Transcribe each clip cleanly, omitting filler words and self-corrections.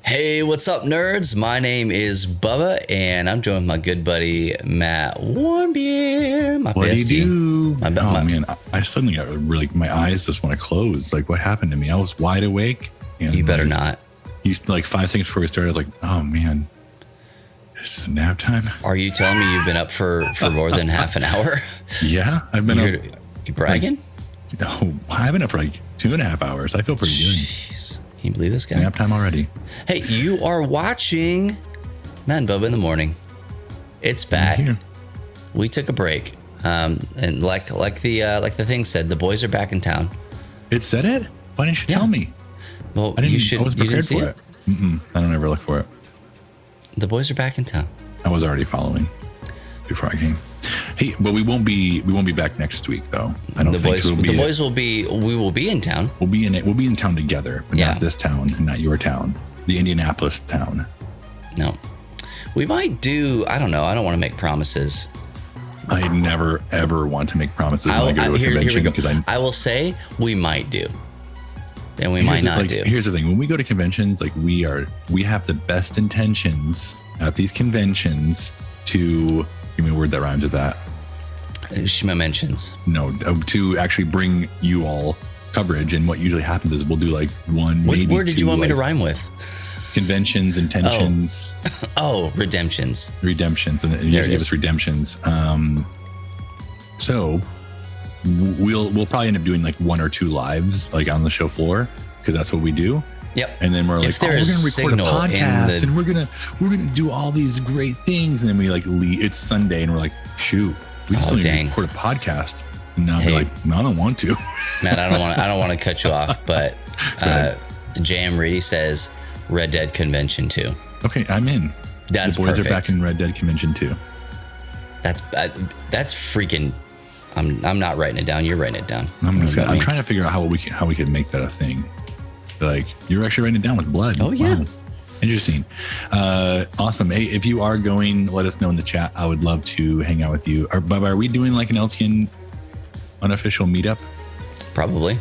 Hey, what's up, nerds? My name is Bubba, and I'm joined with my good buddy Matt. One beer, my what bestie. Do you do? Man, I suddenly got really, my eyes just want to close. Like, what happened to me? I was wide awake. And you better not. Like 5 seconds before we started, I was like, oh man, it's nap time. Are you telling me you've been up for more than half an hour? Yeah, I've been up. You bragging? No, I've been up for like 2.5 hours. I feel pretty good. Jeez. Can you believe this guy? Nap time already. Hey, you are watching Matt and Bubba in the morning. It's back. We took a break, and like the thing said, the boys are back in town. It said it. Why didn't you tell me? Well, I was prepared for it. I don't ever look for it. The boys are back in town. I was already following before I came. Hey, but we won't be back next week though. I don't think we will be in town. We'll be in town together, but not this town, not your town, the Indianapolis town. No, we might do. I don't know. I don't want to make promises. I never ever want to make promises when I go to a convention because I will say we might do, and we might not do. Here's the thing: when we go to conventions, like we have the best intentions at these conventions to. Give me a word that rhymes with that. Shima mentions. No, to actually bring you all coverage. And what usually happens is we'll do like one, maybe two. Where did you want me to rhyme with? Conventions, intentions. Oh, redemptions. Redemptions. And you usually give us redemptions. So we'll probably end up doing like 1 or 2 lives like on the show floor because that's what we do. Yep. And then we're like, we're going to record a podcast and we're going to do all these great things. And then we like leave. It's Sunday and we're like, shoot, we just need to record a podcast. And now we're like, no, I don't want to. Matt, I don't want to cut you off, but J.M. Reedy says Red Dead Convention 2. Okay, I'm in. That's the boys perfect. are back in Red Dead Convention 2. That's freaking. I'm not writing it down. You're writing it down. I'm trying to figure out how we can make that a thing. Like you're actually writing it down with blood. Oh yeah. Wow. Interesting. Awesome. Hey, if you are going, let us know in the chat. I would love to hang out with you. Bubba, are we doing like an LTN unofficial meetup? Probably.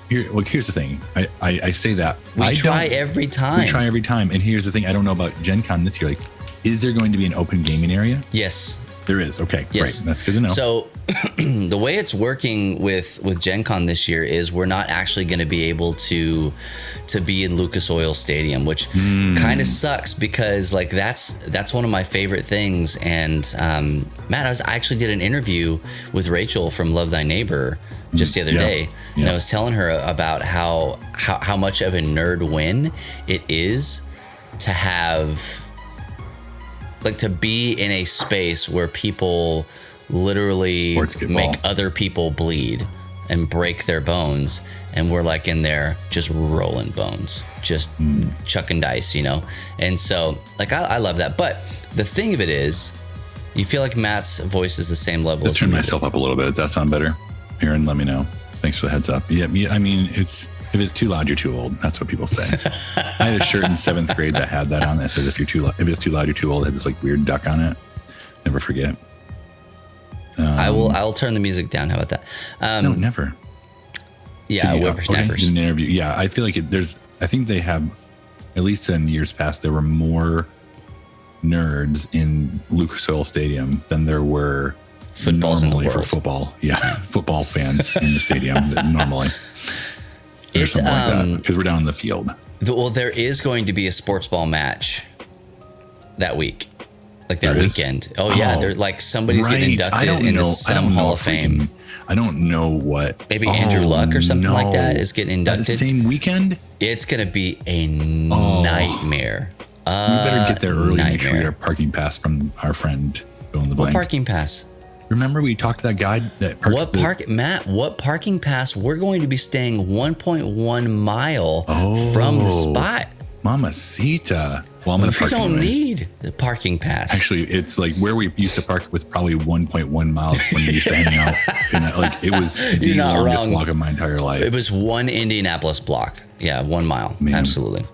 Here's the thing. I say that. We try every time. And here's the thing. I don't know about Gen Con this year. Like, is there going to be an open gaming area? Yes. There is. Okay, yes. Great. That's good to know. So the way it's working with Gen Con this year is we're not actually going to be able to be in Lucas Oil Stadium, which kind of sucks because like that's one of my favorite things. And Matt, I actually did an interview with Rachel from Love Thy Neighbor just the other day. And I was telling her about how much of a nerd win it is to have like to be in a space where people literally make other people bleed and break their bones, and we're like in there just rolling bones, just chucking dice, you know. And so like I love that, but the thing of it is you feel like Matt's voice is the same level. Let's turn myself up a little bit. Does that sound better? Here, and let me know. Thanks for the heads up. Yeah, I mean, if it's too loud, you're too old. That's what people say. I had a shirt in 7th grade that had that on it. It said if it's too loud, you're too old. It had this like weird duck on it. Never forget. I'll turn the music down. How about that? No, never. Yeah, whippersnappers. An interview. Yeah, I feel like I think they have, at least in years past, there were more nerds in Lucas Oil Stadium than there were normally for football. Yeah, football fans in the stadium normally. It's something like that because we're down in the field. Well, there is going to be a sports ball match that week, like that weekend. Oh yeah, they're like somebody's getting inducted into some Hall of Fame. I don't know what. Maybe Andrew Luck or something like that is getting inducted. That same weekend. It's gonna be a nightmare. We better get there early. Make sure we get our parking pass from our friend. Fill in the blank. What parking pass? Remember we talked to that guy that parks Matt, what parking pass? We're going to be staying 1.1 mile from the spot. Mamacita. Well, I'm going to park. We don't need the parking pass. Actually, it's like where we used to park was probably 1.1 miles when we used to hang out. And like it was the longest walk of my entire life. It was one Indianapolis block. Yeah, 1 mile. Man. Absolutely.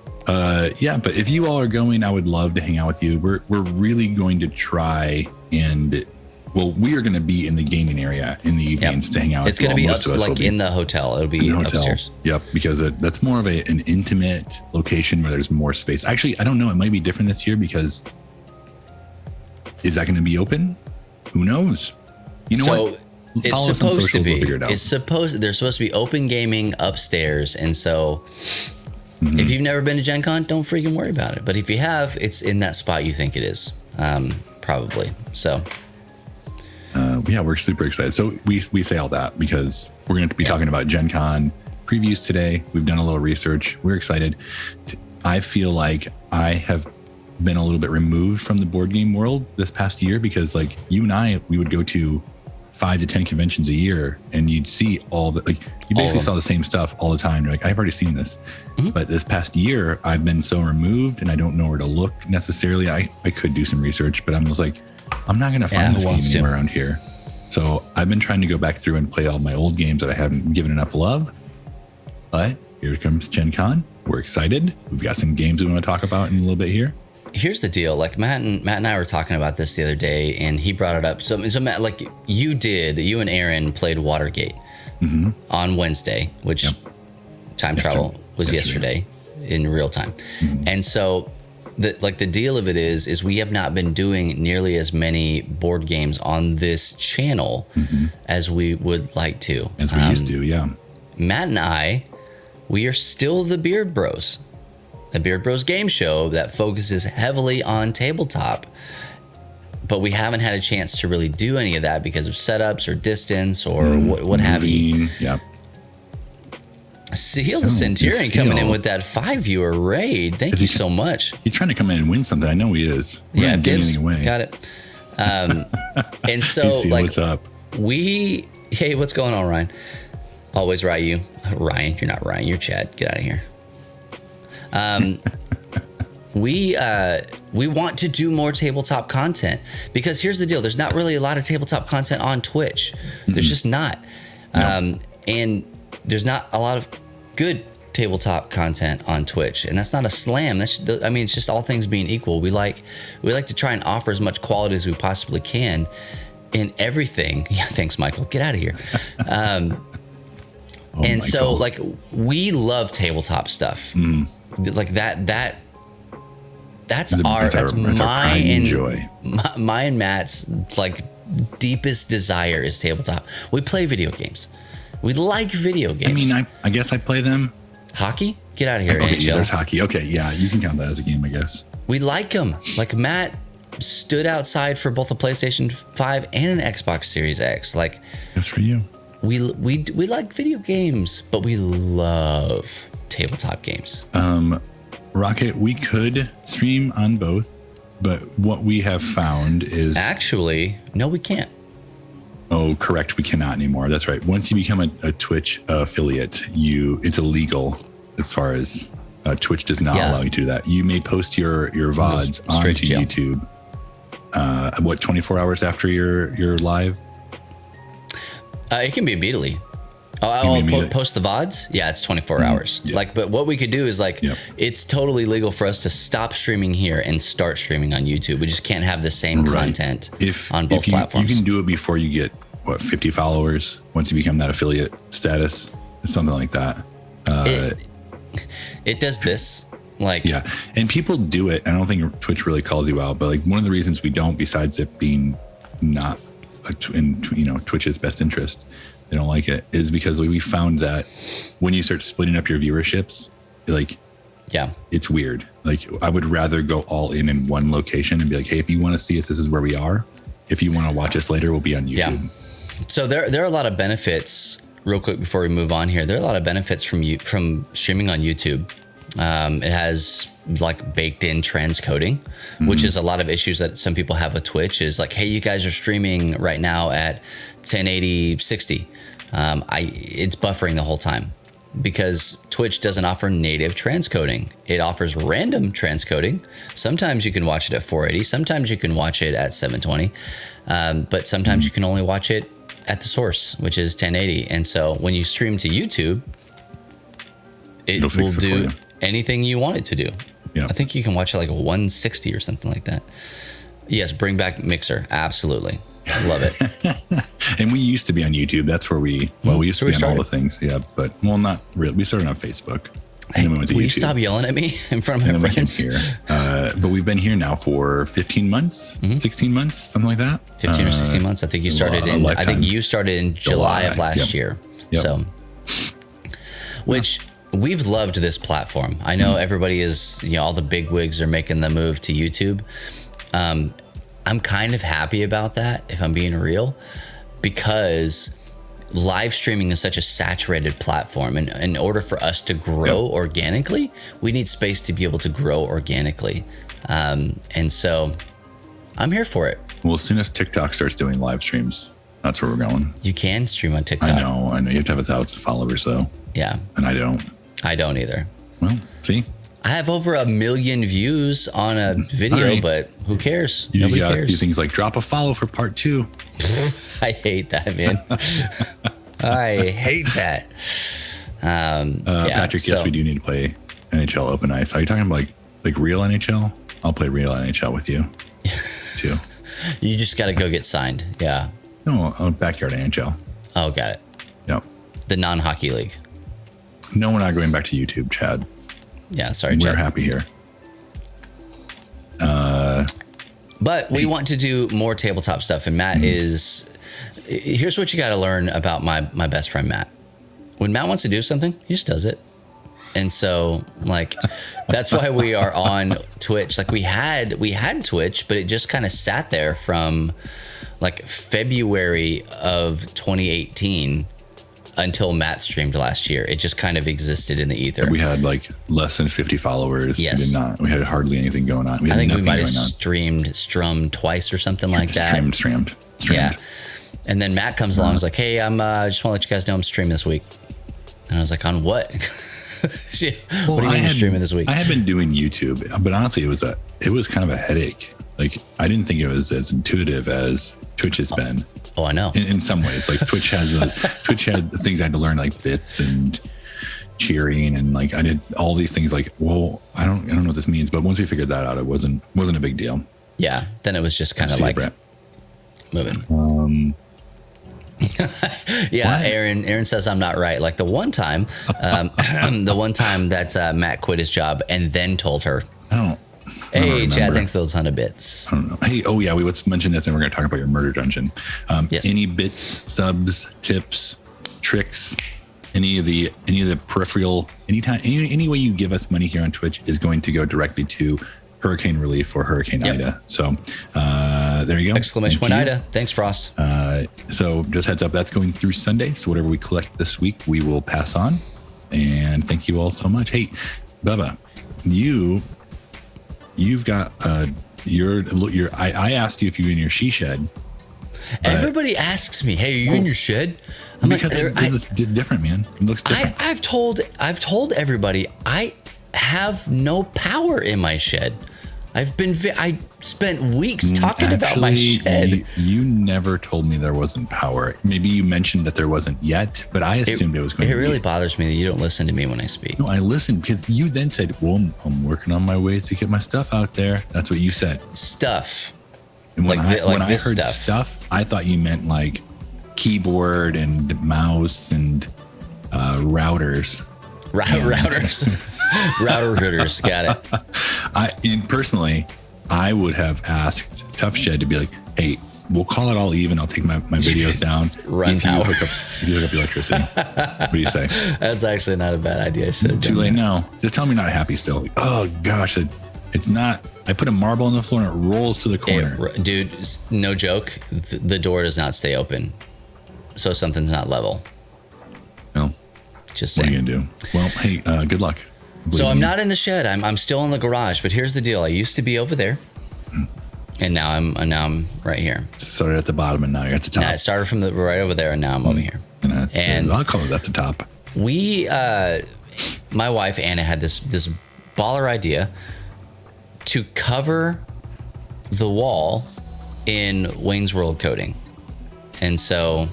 Yeah, but if you all are going, I would love to hang out with you. We're really going to try and well, we are going to be in the gaming area in the evenings to hang out. It's going to be like in the hotel. It'll be upstairs. Yep, because that's more of an intimate location where there's more space. Actually, I don't know. It might be different this year because is that going to be open? Who knows? You know what? It's supposed to be. There's supposed to be open gaming upstairs, and so if you've never been to Gen Con, don't freaking worry about it. But if you have, it's in that spot you think it is, probably. So. Yeah, we're super excited. So we say all that because we're going to be talking about Gen Con previews today. We've done a little research. We're excited. I feel like I have been a little bit removed from the board game world this past year because like you and I, we would go to 5 to 10 conventions a year and you'd see you basically saw the same stuff all the time. You're like, I've already seen this. But this past year, I've been so removed and I don't know where to look necessarily. I could do some research, but I'm just like, I'm not going to find this game anywhere around here. So I've been trying to go back through and play all my old games that I haven't given enough love. But here comes Gen Con. We're excited. We've got some games we want to talk about in a little bit here. Here's the deal. Like Matt and I were talking about this the other day, and he brought it up. So Matt, like you and Aaron played Watergate on Wednesday, which time travel was yesterday in real time. And so the deal of it is we have not been doing nearly as many board games on this channel as we would like to. As we used to, yeah. Matt and I, we are still the Beard Bros. The Beard Bros game show that focuses heavily on tabletop. But we haven't had a chance to really do any of that because of setups or distance or what have you. Yeah. Seal the Centurion coming in with that 5-viewer raid. Thank you so much. He's trying to come in and win something. I know he is. Yeah, dibs. Got it. And so, like, what's up? Hey, what's going on, Ryan? Always Ryan. You're not Ryan. You're Chad. Get out of here. We want to do more tabletop content because here's the deal. There's not really a lot of tabletop content on Twitch. There's just not. And there's not a lot of good tabletop content on Twitch, and that's not a slam. It's just all things being equal. We like to try and offer as much quality as we possibly can in everything. Yeah, thanks, Michael. Get out of here. And so, like, we love tabletop stuff. Like that's my and Matt's like deepest desire is tabletop. We play video games. We like video games. I mean, I guess I play them. Hockey? Get out of here, okay, NHL. Yeah, there's hockey. Okay, yeah, you can count that as a game, I guess. We like them. Like Matt stood outside for both a PlayStation 5 and an Xbox Series X. Like, that's for you. We like video games, but we love tabletop games. Rocket, we could stream on both, but what we have found is actually no, we can't. Oh, correct. We cannot anymore. That's right. Once you become a Twitch affiliate, it's illegal as far as Twitch does not allow you to do that. You may post your VODs onto YouTube. 24 hours after you're live? It can be immediately. I'll post the VODs. Yeah, it's 24 hours. Yeah. Like, but what we could do is it's totally legal for us to stop streaming here and start streaming on YouTube. We just can't have the same content on both platforms. You can do it before you get 50 followers. Once you become that affiliate status, it's something like that. It does this. And people do it. I don't think Twitch really calls you out, but like one of the reasons we don't, besides it being not in Twitch's best interest, they don't like it, is because we found that when you start splitting up your viewerships, it's weird. Like, I would rather go all in one location and be like, hey, if you want to see us, this is where we are. If you want to watch us later, we'll be on YouTube. Yeah. So there are a lot of benefits. Real quick before we move on here, there are a lot of benefits from streaming on YouTube. It has like baked in transcoding, which is a lot of issues that some people have with Twitch. Is like, hey, you guys are streaming right now at 1080 60. It's buffering the whole time because Twitch doesn't offer native transcoding. It offers random transcoding. Sometimes you can watch it at 480. Sometimes you can watch it at 720. But sometimes you can only watch it at the source, which is 1080. And so when you stream to YouTube, it will do anything you want it to do. Yeah. I think you can watch it like a 160 or something like that. Yes, bring back Mixer. Absolutely. Love it. And we used to be on YouTube. That's where we used to be on all the things. Yeah, but not really. We started on Facebook. Hey, and then we went to YouTube. You stop yelling at me in front of my friends? Here. But we've been here now for 15 months, 16 months, something like that. 15 or 16 months. I think you started in July of last year. Yep. So, which we've loved this platform. I know everybody is, all the big wigs are making the move to YouTube. I'm kind of happy about that, if I'm being real, because live streaming is such a saturated platform, and in order for us to grow organically, we need space to be able to grow organically. And so I'm here for it. Well, as soon as TikTok starts doing live streams, that's where we're going. You can stream on TikTok. I know. You have to have 1,000 followers though. Yeah. And I don't. I don't either. Well, see? I have over 1 million views on a video, but who cares? Nobody cares. Do things like drop a follow for part 2. I hate that, man. I hate that. Patrick, yes, we do need to play NHL Open Ice. Are you talking about like real NHL? I'll play real NHL with you too. You just got to go get signed. Yeah. No, backyard NHL. Oh, got it. Yep. The non-hockey league. No, we're not going back to YouTube, Chad. Yeah, sorry, We're Chad. happy here. But we want to do more tabletop stuff, and Matt is... Here's what you got to learn about my best friend, Matt. When Matt wants to do something, he just does it. And so, that's why we are on Twitch. We had Twitch, but it just kind of sat there from, February of 2018 until Matt streamed last year. It just kind of existed in the ether. We had less than 50 followers. Yes. We had hardly anything going on. I think we might have strummed twice or something like that. Streamed. Yeah. And then Matt comes along and is like, hey, I'm just want to let you guys know I'm streaming this week. And I was like, on what? What do you mean you're streaming this week? I had been doing YouTube, but honestly, it was kind of a headache. I didn't think it was as intuitive as Twitch has been. Oh, I know. In some ways, Twitch had things I had to learn, bits and cheering, and I did all these things. I don't know what this means, but once we figured that out, it wasn't a big deal. Yeah. Then it was just kind of moving. Yeah. What? Aaron says I'm not right. The one time, that Matt quit his job and then told her. Hey, Chad, thanks for those 100 bits. I don't know. Hey, we let's mention this, and we're going to talk about your murder dungeon. Yes. Any bits, subs, tips, tricks, any of the peripheral, any way you give us money here on Twitch is going to go directly to hurricane relief or Hurricane Ida. So there you go. Exclamation point Ida. Thanks, Frost. So just heads up, that's going through Sunday. So whatever we collect this week, we will pass on. And thank you all so much. Hey, Bubba, you've got I asked you if you're in your she shed. Everybody asks me, "Hey, are you in your shed?" I'm because it's different, man. It looks different. I've told everybody I have no power in my shed. I spent weeks talking about my shed. You never told me there wasn't power. Maybe you mentioned that there wasn't yet, but I assumed it was going to be. It really bothers me that you don't listen to me when I speak. No, I listened because you then said, well, I'm working on my ways to get my stuff out there. That's what you said. Stuff. And when I heard stuff, I thought you meant keyboard and mouse and routers. Routers. Router rooters, got it. Personally, I would have asked Tough Shed to be like, hey, we'll call it all even. I'll take my videos down. Run power. If you hook up electricity. What do you say? That's actually not a bad idea. I should have Too late now. Just tell me you're not happy still. Oh, gosh. It's not. I put a marble on the floor and it rolls to the corner. Dude, no joke. The door does not stay open. So something's not level. No. Just saying. What are you going to do? Well, hey, good luck. So I'm not in the shed. I'm still in the garage. But here's the deal. I used to be over there, and now I'm right here. Started at the bottom, and now you're at the top. I started from right over there, and now I'm over here. And I'll call it at the top. My wife Anna had this baller idea to cover the wall in Wayne's World coating, and so.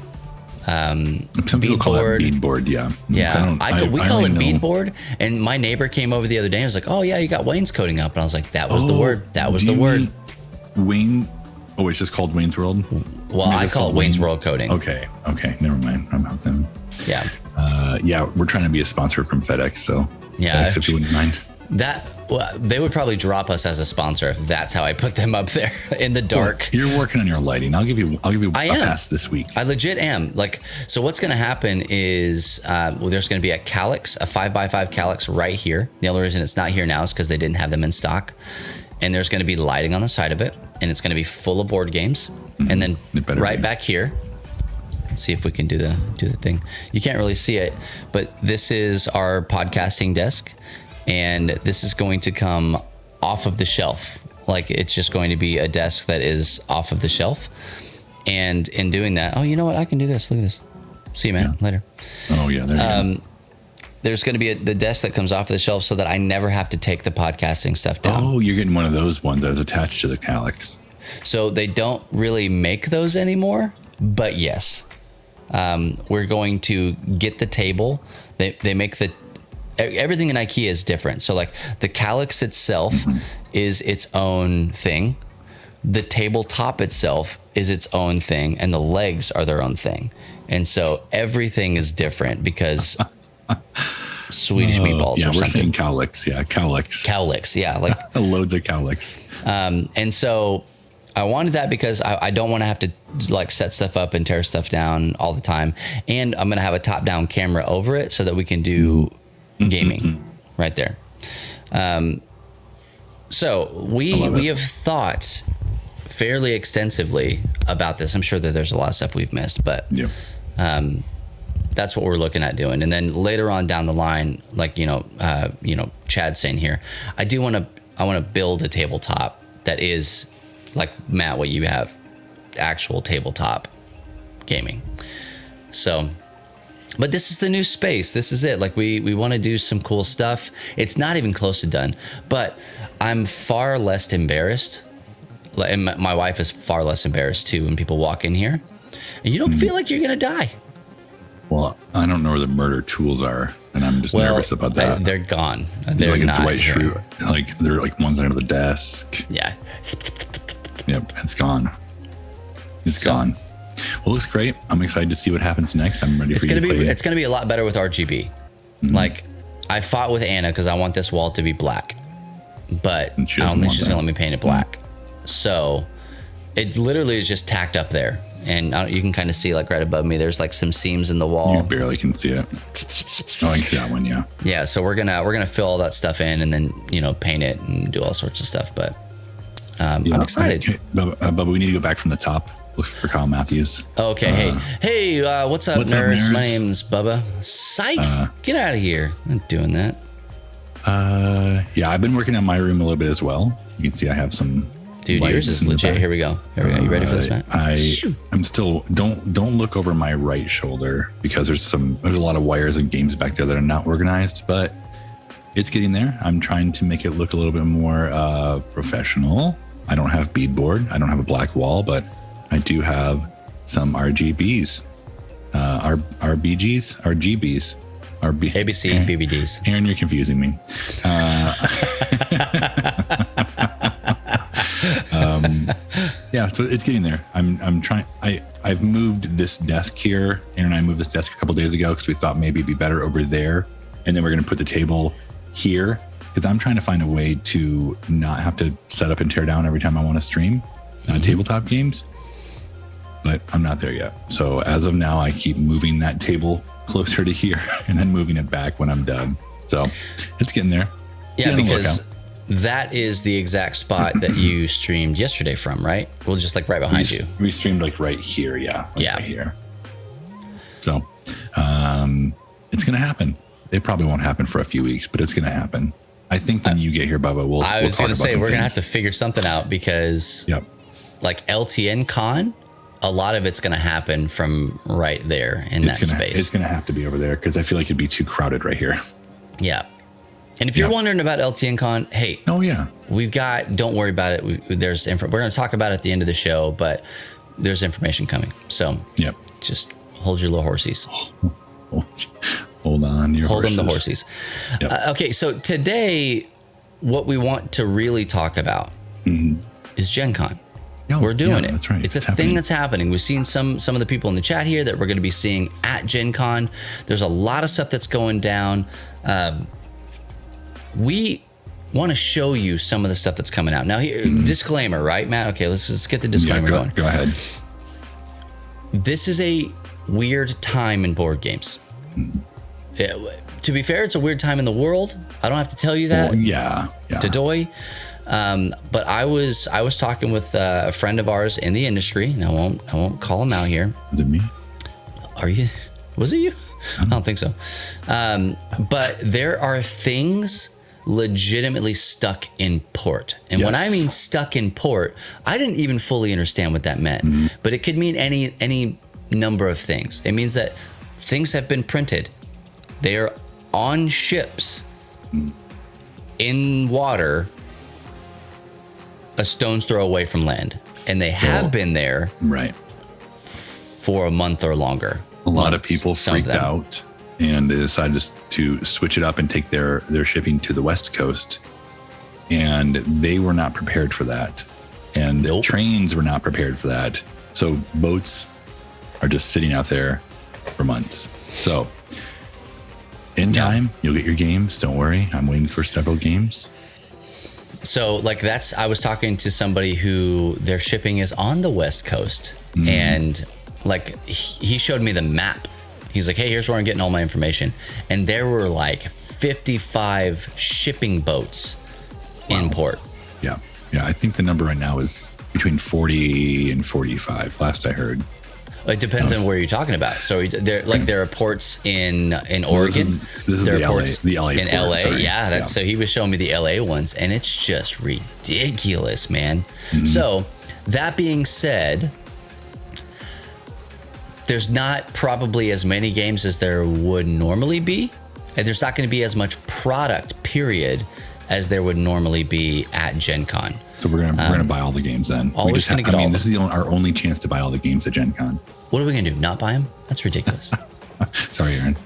Some people call it beadboard, yeah. Yeah, we call it beadboard. And my neighbor came over the other day and was like, "Oh yeah, you got wainscoting up," and I was like, "That was the word. That was the word." Wayne. Oh, it's just called Wayne's World. Well, I call it Wayne's World Coding. Okay, never mind. I'm out then. Yeah. Yeah, we're trying to be a sponsor from FedEx, so yeah, FedEx, if you wouldn't mind. They would probably drop us as a sponsor if that's how I put them up there in the dark. Well, you're working on your lighting. I'll give you a pass this week. I legit am. Like, so what's going to happen is there's going to be a Calyx, a 5x5 Calyx right here. The only reason it's not here now is because they didn't have them in stock. And there's going to be lighting on the side of it, and it's going to be full of board games. Mm-hmm. And then right back here, let's see if we can do the thing. You can't really see it, but this is our podcasting desk, and this is going to come off of the shelf. Like, it's just going to be a desk that is off of the shelf. And in doing that, oh, you know what? I can do this. Look at this. See you, man. Yeah. Later. Oh yeah, there you go. There's going to be the desk that comes off the shelf so that I never have to take the podcasting stuff down. Oh, you're getting one of those ones that is attached to the Calyx. So they don't really make those anymore, but yes. We're going to get the table. They make everything in IKEA is different. So like the Calyx itself is its own thing. The tabletop itself is its own thing, and the legs are their own thing. And so everything is different because Swedish meatballs. Yeah, or we're something. saying Calyx. Yeah, Calyx. Calyx, yeah, like loads of Calyx. And so I wanted that because I don't want to have to like set stuff up and tear stuff down all the time. And I'm going to have a top-down camera over it so that we can do gaming right there. So we have thought fairly extensively about this. I'm sure that there's a lot of stuff we've missed, but that's what we're looking at doing. And then later on down the line, like, Chad's saying here, I want to build a tabletop that is like, Matt, what you have, actual tabletop gaming. So, but this is the new space. This is it. Like, we want to do some cool stuff. It's not even close to done, but I'm far less embarrassed. And my wife is far less embarrassed too when people walk in here. And you don't feel like you're going to die. Well, I don't know where the murder tools are, and I'm just nervous about that. They're gone. They're like not a Dwight Schrute. Like, they're like ones under the desk. Yeah. Yep, it's gone. It's gone. Well, it looks great. I'm excited to see what happens next. I'm ready for you to play it. It's going to be a lot better with RGB. Mm-hmm. Like, I fought with Anna because I want this wall to be black, but I don't think she's going to let me paint it black. So it literally is just tacked up there. And you can kind of see, like, right above me, there's like some seams in the wall. You barely can see it. Oh, I can see that one, yeah. Yeah, so we're gonna fill all that stuff in and then, paint it and do all sorts of stuff. But I'm excited. Right. Bubba, we need to go back from the top. Look for Kyle Matthews. Okay, hey, what's up, nerds? My name's Bubba. Psych! Get out of here! I'm not doing that. Yeah, I've been working on my room a little bit as well. You can see I have some. Dude, yours is legit. Here we go. You ready for this, Matt? I'm still don't look over my right shoulder because there's a lot of wires and games back there that are not organized, but it's getting there. I'm trying to make it look a little bit more professional. I don't have beadboard. I don't have a black wall, but I do have some RGBs, RGBs, ABC and BBDs. Aaron, you're confusing me. Yeah, so it's getting there. I'm trying. I've moved this desk here. Aaron and I moved this desk a couple days ago because we thought maybe it'd be better over there, and then we're going to put the table here because I'm trying to find a way to not have to set up and tear down every time I want to stream tabletop games. But I'm not there yet. So as of now, I keep moving that table closer to here and then moving it back when I'm done. So it's getting there. Yeah, because that is the exact spot that you streamed yesterday from, right? Well, just like right behind you. We streamed like right here. Yeah. Right here. So it's going to happen. It probably won't happen for a few weeks, but it's going to happen. I think when you get here, Bubba, we'll talk about some things. I was going to say, we're going to have to figure something out because like LTN Con, a lot of it's going to happen from right there in that space. It's going to have to be over there because I feel like it'd be too crowded right here. Yeah. And if you're wondering about LTN Con, hey. Oh, yeah. We've got, don't worry about it. We're going to talk about it at the end of the show, but there's information coming. So just hold your little horsies. Hold on your horses. Hold them the horsies. Yep. Okay, so today, what we want to really talk about is Gen Con. We're doing it. That's right. It's a thing that's happening. We've seen some of the people in the chat here that we're going to be seeing at Gen Con. There's a lot of stuff that's going down. We want to show you some of the stuff that's coming out. Now, here, disclaimer, right, Matt? Okay, let's get the disclaimer going. Go ahead. This is a weird time in board games. To be fair, it's a weird time in the world. I don't have to tell you that. Well, yeah. Today. But I was talking with a friend of ours in the industry, and I won't call him out here. Was it me? Are you? Was it you? I don't think so. But there are things legitimately stuck in port. And when I mean stuck in port, I didn't even fully understand what that meant. But it could mean any number of things. It means that things have been printed. They are on ships in water a stone's throw away from land. And they have been there for a month or longer. A lot of people freaked out, and they decided to switch it up and take their shipping to the West Coast. And they were not prepared for that. And trains were not prepared for that. So boats are just sitting out there for months. So in time, you'll get your games. Don't worry. I'm waiting for several games. So like I was talking to somebody who their shipping is on the West Coast, and like he showed me the map. He's like, hey, here's where I'm getting all my information. And there were like 55 shipping boats in port. Yeah. I think the number right now is between 40 and 45, last I heard. It depends on where you're talking about. So there are ports in Oregon. Well, this is the LA in port, LA. sorry. Yeah. So he was showing me the LA ones, and it's just ridiculous, man. So that being said, there's not probably as many games as there would normally be, and there's not going to be as much product, period, as there would normally be at Gen Con. So we're gonna buy all the games then. This is our only chance to buy all the games at Gen Con. What are we gonna do? Not buy them? That's ridiculous. Sorry, Aaron.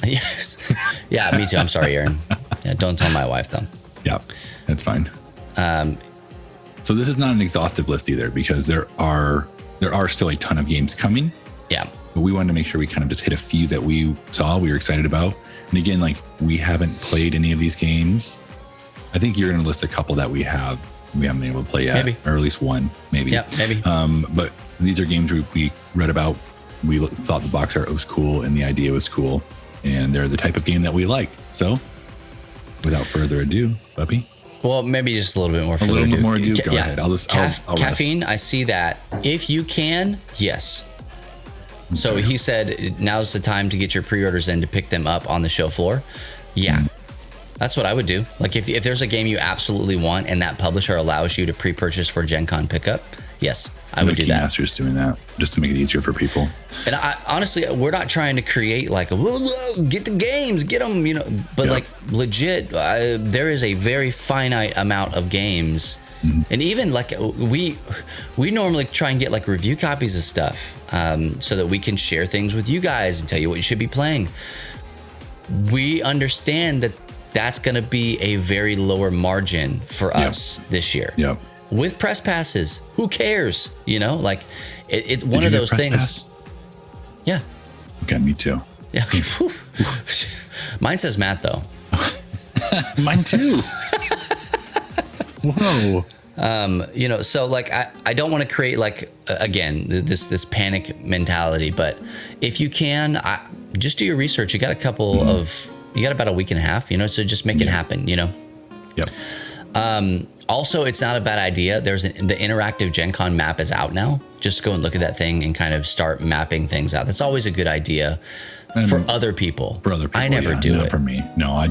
Yes. Yeah, me too. I'm sorry, Aaron. Yeah, don't tell my wife though. Yeah, that's fine. So this is not an exhaustive list either, because there are still a ton of games coming. Yeah. But we wanted to make sure we kind of just hit a few that we were excited about. And again, like, we haven't played any of these games. I think you're going to list a couple that we haven't been able to play yet. Maybe. Or at least one, maybe. Yeah, maybe. But these are games we read about. We thought the box art was cool and the idea was cool. And they're the type of game that we like. So without further ado, Bubby. Well, maybe just a little bit more. Go ahead. I'll caffeine, I see that. If you can, yes. So he said, now's the time to get your pre-orders in to pick them up on the show floor. Yeah, that's what I would do. Like if there's a game you absolutely want and that publisher allows you to pre-purchase for Gen Con pickup, yes, I would do that. Masters doing that just to make it easier for people. And honestly, we're not trying to create like, get the games, get them, but like legit, there is a very finite amount of games. And even like we normally try and get like review copies of stuff so that we can share things with you guys and tell you what you should be playing. We understand that that's going to be a very lower margin for us this year. Yep. With press passes, who cares? Like it's one of those things. Pass? Yeah. Okay, me too. Yeah. Mine says Matt though. Mine too. Whoa. So like I don't want to create like again this panic mentality, but if you can, just do your research. You got about a week and a half, so just make it happen, Yep. Also, it's not a bad idea. The interactive Gen Con map is out now. Just go and look at that thing and kind of start mapping things out. That's always a good idea. For other people. I never do not it. For me. No, I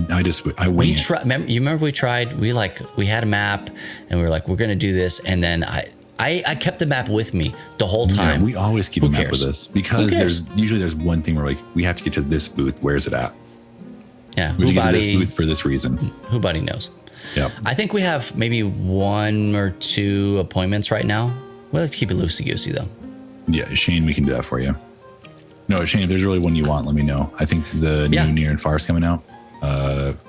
wing it. Remember we tried, we had a map and we were like, we're going to do this. And then I kept the map with me the whole time. Yeah, we always keep a map with us because there's one thing where like, we have to get to this booth. Where's it at? Yeah. We have to get to this booth for this reason. Whobody knows. Yep. I think we have maybe 1 or 2 appointments right now. We like to keep it loosey-goosey though. Yeah, Shane, we can do that for you. No, Shane, if there's really one you want, let me know. I think the new Near and Far is coming out.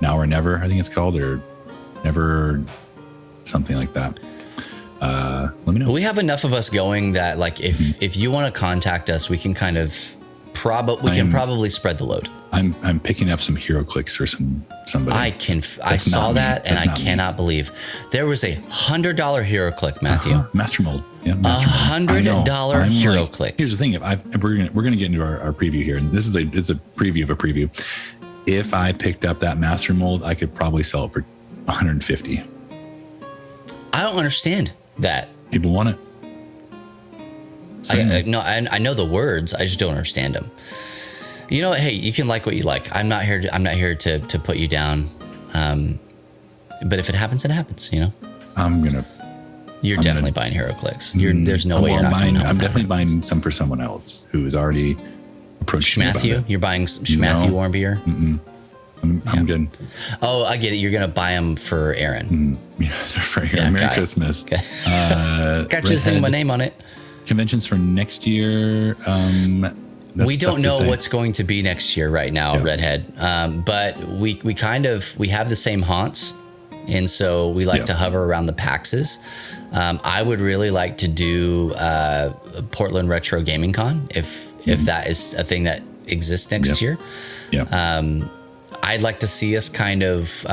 Now or Never, I think it's called, or Never, something like that. let me know. We have enough of us going that like if you want to contact us, we can kind of probably spread the load. I'm picking up some HeroClix for somebody. I saw that and I cannot believe there was $100 HeroClick, Matthew. Master Mold. Yeah, Master $100 HeroClix. Like, here's the thing: we're gonna get into our preview here, and it's a preview of a preview. If I picked up that Master Mold, I could probably sell it for $150. I don't understand that. People want it. I know the words. I just don't understand them. You know what? Hey, you can like what you like. I'm not here to put you down. But if it happens, it happens. You know. You're definitely buying HeroClix. There's no way you're not buying. I'm definitely buying some for someone else who is already approached me about it. You're buying Schmatthew warm beer. I'm good. Oh, I get it. You're gonna buy them for Aaron. Yeah, they're for Aaron. Merry Christmas. Okay. Got you the thing with my name on it. Conventions for next year. We don't know what's going to be next year right now, Redhead. But we have the same haunts, and so we like to hover around the PAXs. I would really like to do Portland Retro Gaming Con if that is a thing that exists next year. Yeah. I'd like to see us kind of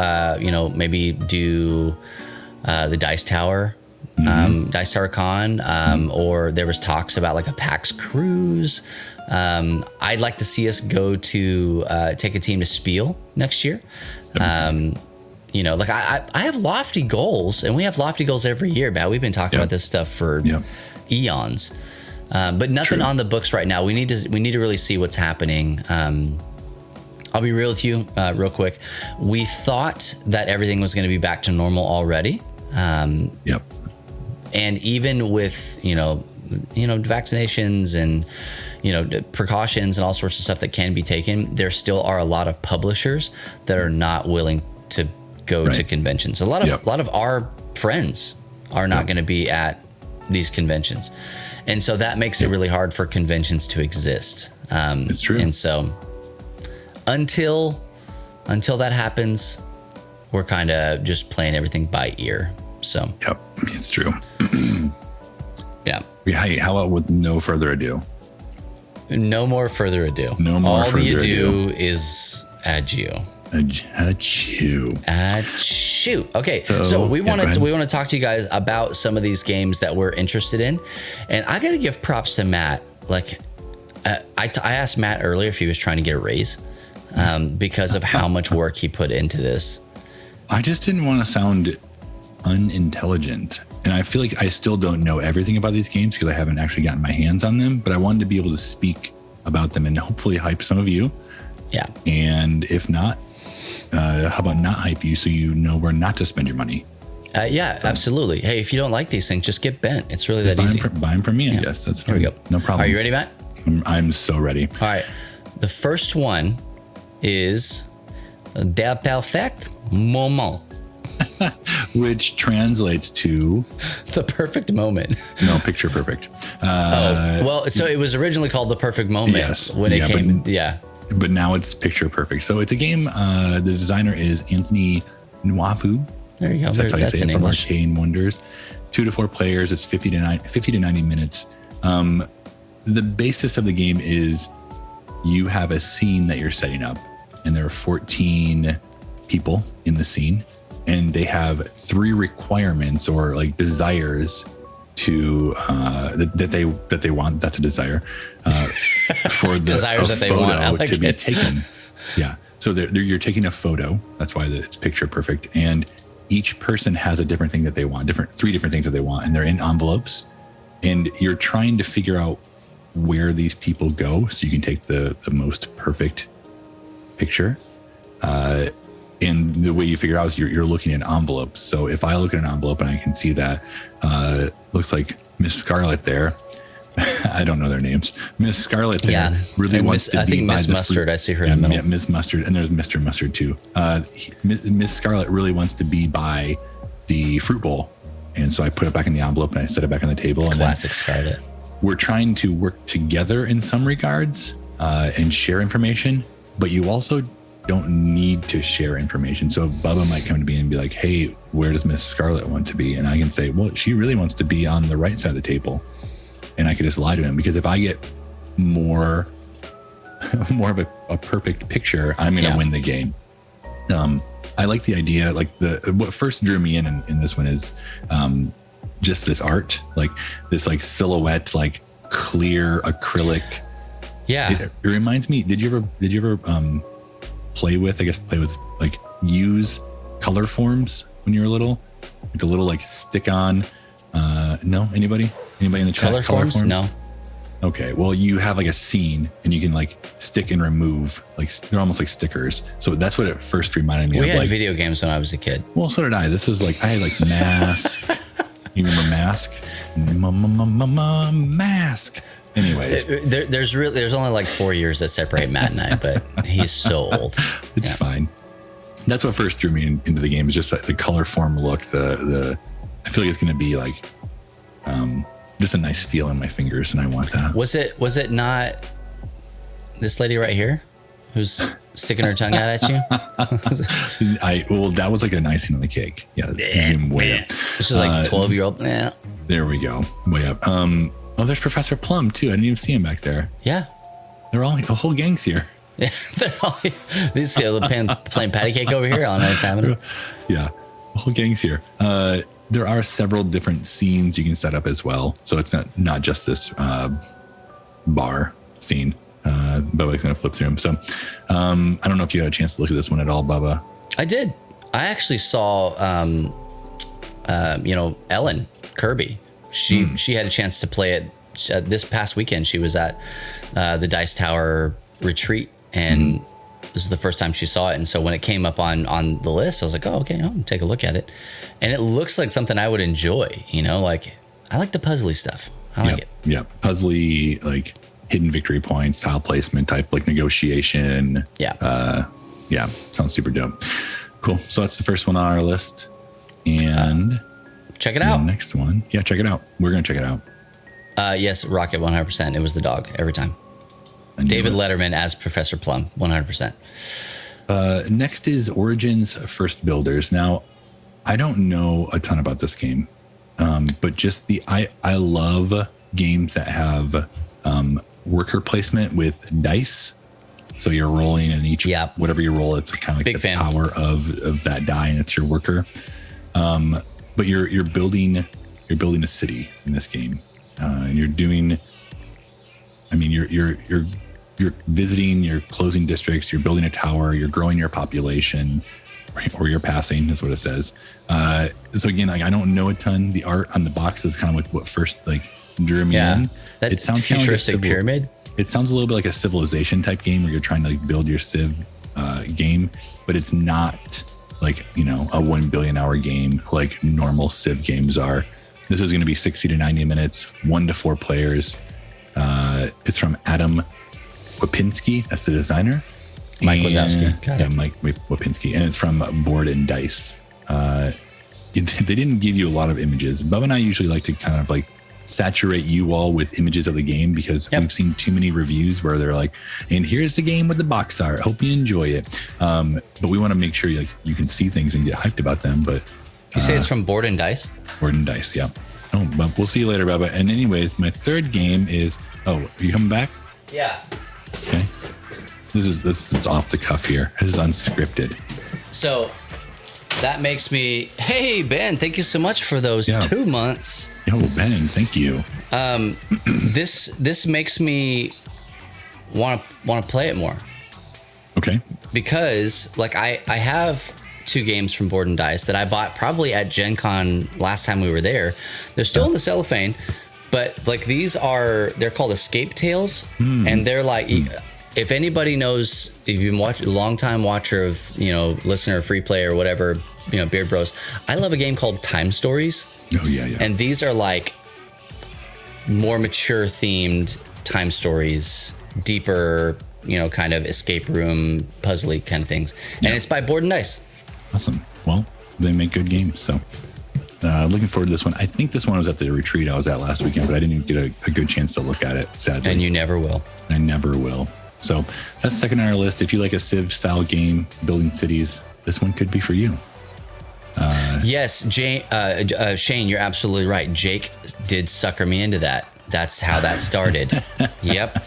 maybe do the Dice Tower. Dice Tower Con, or there was talks about like a PAX cruise. I'd like to see us go to take a team to Spiel next year. Like I have lofty goals, and we have lofty goals every year, Matt. We've been talking about this stuff for eons, but nothing on the books right now. We need to really see what's happening. I'll be real with you, real quick. We thought that everything was going to be back to normal already. And even with, vaccinations and, precautions and all sorts of stuff that can be taken, there still are a lot of publishers that are not willing to go to conventions. A lot of our friends are not going to be at these conventions. And so that makes it really hard for conventions to exist. It's true. And so until that happens, we're kind of just playing everything by ear. So, it's true. Hey, how about with no further ado? No more further ado. No more All further the ado is adieu. Adieu. Okay, so we want to talk to you guys about some of these games that we're interested in, and I got to give props to Matt. Like, I asked Matt earlier if he was trying to get a raise because of how much work he put into this. I just didn't want to sound unintelligent, and I feel like I still don't know everything about these games because I haven't actually gotten my hands on them, but I wanted to be able to speak about them and hopefully hype some of you. And if not, how about not hype you so you know where not to spend your money? Absolutely. Hey, if you don't like these things, just get bent. It's really that easy. Buy them from me, I guess. That's fine. Here we go. No problem. Are you ready, Matt? I'm so ready. All right. The first one is Der perfect moment. Which translates to the perfect moment. No, picture perfect. So it was originally called The Perfect Moment when it came. But now it's picture perfect. So it's a game. The designer is Anthony Nwavu. There you go. That's how you say it, in from English. Arcane Wonders. 2 to 4 players. It's 50 to 90 minutes. The basis of the game is you have a scene that you're setting up, and there are 14 people in the scene, and they have 3 requirements or like desires to that they want. That's a desire for the desires that they want to be taken. Yeah. So you're taking a photo. That's why it's picture perfect. And each person has a different thing that they want, 3 different things that they want, and they're in envelopes. And you're trying to figure out where these people go so you can take the most perfect picture. And the way you figure out is you're looking at envelopes. So if I look at an envelope and I can see that looks like Miss Scarlet there. I don't know their names. Miss Scarlet there really wants to be. I think Miss Mustard. I see her in the middle. Yeah, Miss Mustard, and there's Mr. Mustard too. Miss Scarlet really wants to be by the fruit bowl, and so I put it back in the envelope and I set it back on the table. Classic Scarlet. We're trying to work together in some regards and share information, but you also don't need to share information. So Bubba might come to me and be like, hey, where does Miss Scarlet want to be? And I can say, well, she really wants to be on the right side of the table. And I could just lie to him, because if I get more of a perfect picture, I'm going to win the game. I like the idea, like what first drew me in this one is just this art, like this like silhouette, like clear acrylic. Yeah. It reminds me, did you ever play with like use color forms when you were little? Like the little like stick on, no, anybody in the chat? Color forms? No. Okay, well, you have like a scene and you can like stick and remove, like they're almost like stickers. So that's what it first reminded me of. We had like video games when I was a kid. Well, so did I. This was like, I had like Mask. You remember Mask? Mask. Anyways. There's only like 4 years that separate Matt and I, but he's so old. It's fine. That's what first drew me into the game, is just like the color form look. I feel like it's going to be like, just a nice feel in my fingers, and I want that. Was it not this lady right here who's sticking her tongue out at you? Well, that was like an icing on the cake. Yeah, zoom way up. This is like 12-year-old. Yeah. There we go, way up. Oh, there's Professor Plum too. I didn't even see him back there. Yeah, they're all, the whole gang's here. Yeah, they're all these playing patty cake over here. All night's happening. Yeah, the whole gang's here. There are several different scenes you can set up as well. So it's not just this bar scene. Bubba's going to flip through them. So I don't know if you had a chance to look at this one at all, Bubba. I did. I actually saw, Ellen Kirby. She had a chance to play it this past weekend. She was at the Dice Tower retreat, and this is the first time she saw it. And so when it came up on the list, I was like, oh, okay, I'll take a look at it. And it looks like something I would enjoy, like I like the puzzly stuff. I like it. Yeah. Puzzly, like hidden victory points, tile placement type, like negotiation. Yeah. Sounds super dope. Cool. So that's the first one on our list. And check it out. The next one. Yeah, check it out. We're going to check it out. Yes, Rocket 100%. It was the dog every time. David Letterman as Professor Plum, 100%. Next is Origins First Builders. Now, I don't know a ton about this game, but just I love games that have worker placement with dice. So you're rolling, and whatever you roll, it's kind of like the power of that die, and it's your worker. But you're building a city in this game, and you're doing. I mean, you're visiting, you're closing districts, you're building a tower, you're growing your population, or you're passing is what it says. So again, like I don't know a ton. The art on the box is kind of like what first like drew me in. It sounds futuristic kind of like pyramid. It sounds a little bit like a Civilization type game where you're trying to like build your Civ game, but it's not like, a 1 billion hour game like normal Civ games are. This is going to be 60 to 90 minutes, 1 to 4 players. It's from Adam Wapinski. That's the designer. Mike Wazowski. Yeah, Mike Wapinski. And it's from Board and Dice. They didn't give you a lot of images. Bubba and I usually like to kind of like saturate you all with images of the game because we've seen too many reviews where they're like, and here's the game with the box art. Hope you enjoy it. But we want to make sure you can see things and get hyped about them. But you say it's from Board and Dice? Board and Dice, yeah. Oh, but we'll see you later, Bubba. And anyways, my third game is, are you coming back? Yeah. Okay. This is off the cuff here. This is unscripted. So that makes me, hey, Ben, thank you so much for those 2 months. Yo, Ben, thank you. This makes me want to play it more. Okay. Because like I have 2 games from Board and Dice that I bought probably at Gen Con last time we were there. They're still in the cellophane, but like they're called Escape Tales, and they're like, if anybody knows, if you've been a long time watcher of, listener, free play or whatever, Beard Bros, I love a game called Time Stories. Oh yeah. And these are like more mature themed time stories, deeper, kind of escape room, puzzly kind of things. And it's by Board and Dice. Awesome. Well, they make good games. So looking forward to this one. I think this one was at the retreat I was at last weekend, but I didn't get a good chance to look at it, sadly. And you never will. I never will. So that's second on our list. If you like a Civ style game, building cities, this one could be for you. Yes, Shane, you're absolutely right. Jake did sucker me into that. That's how that started. Yep.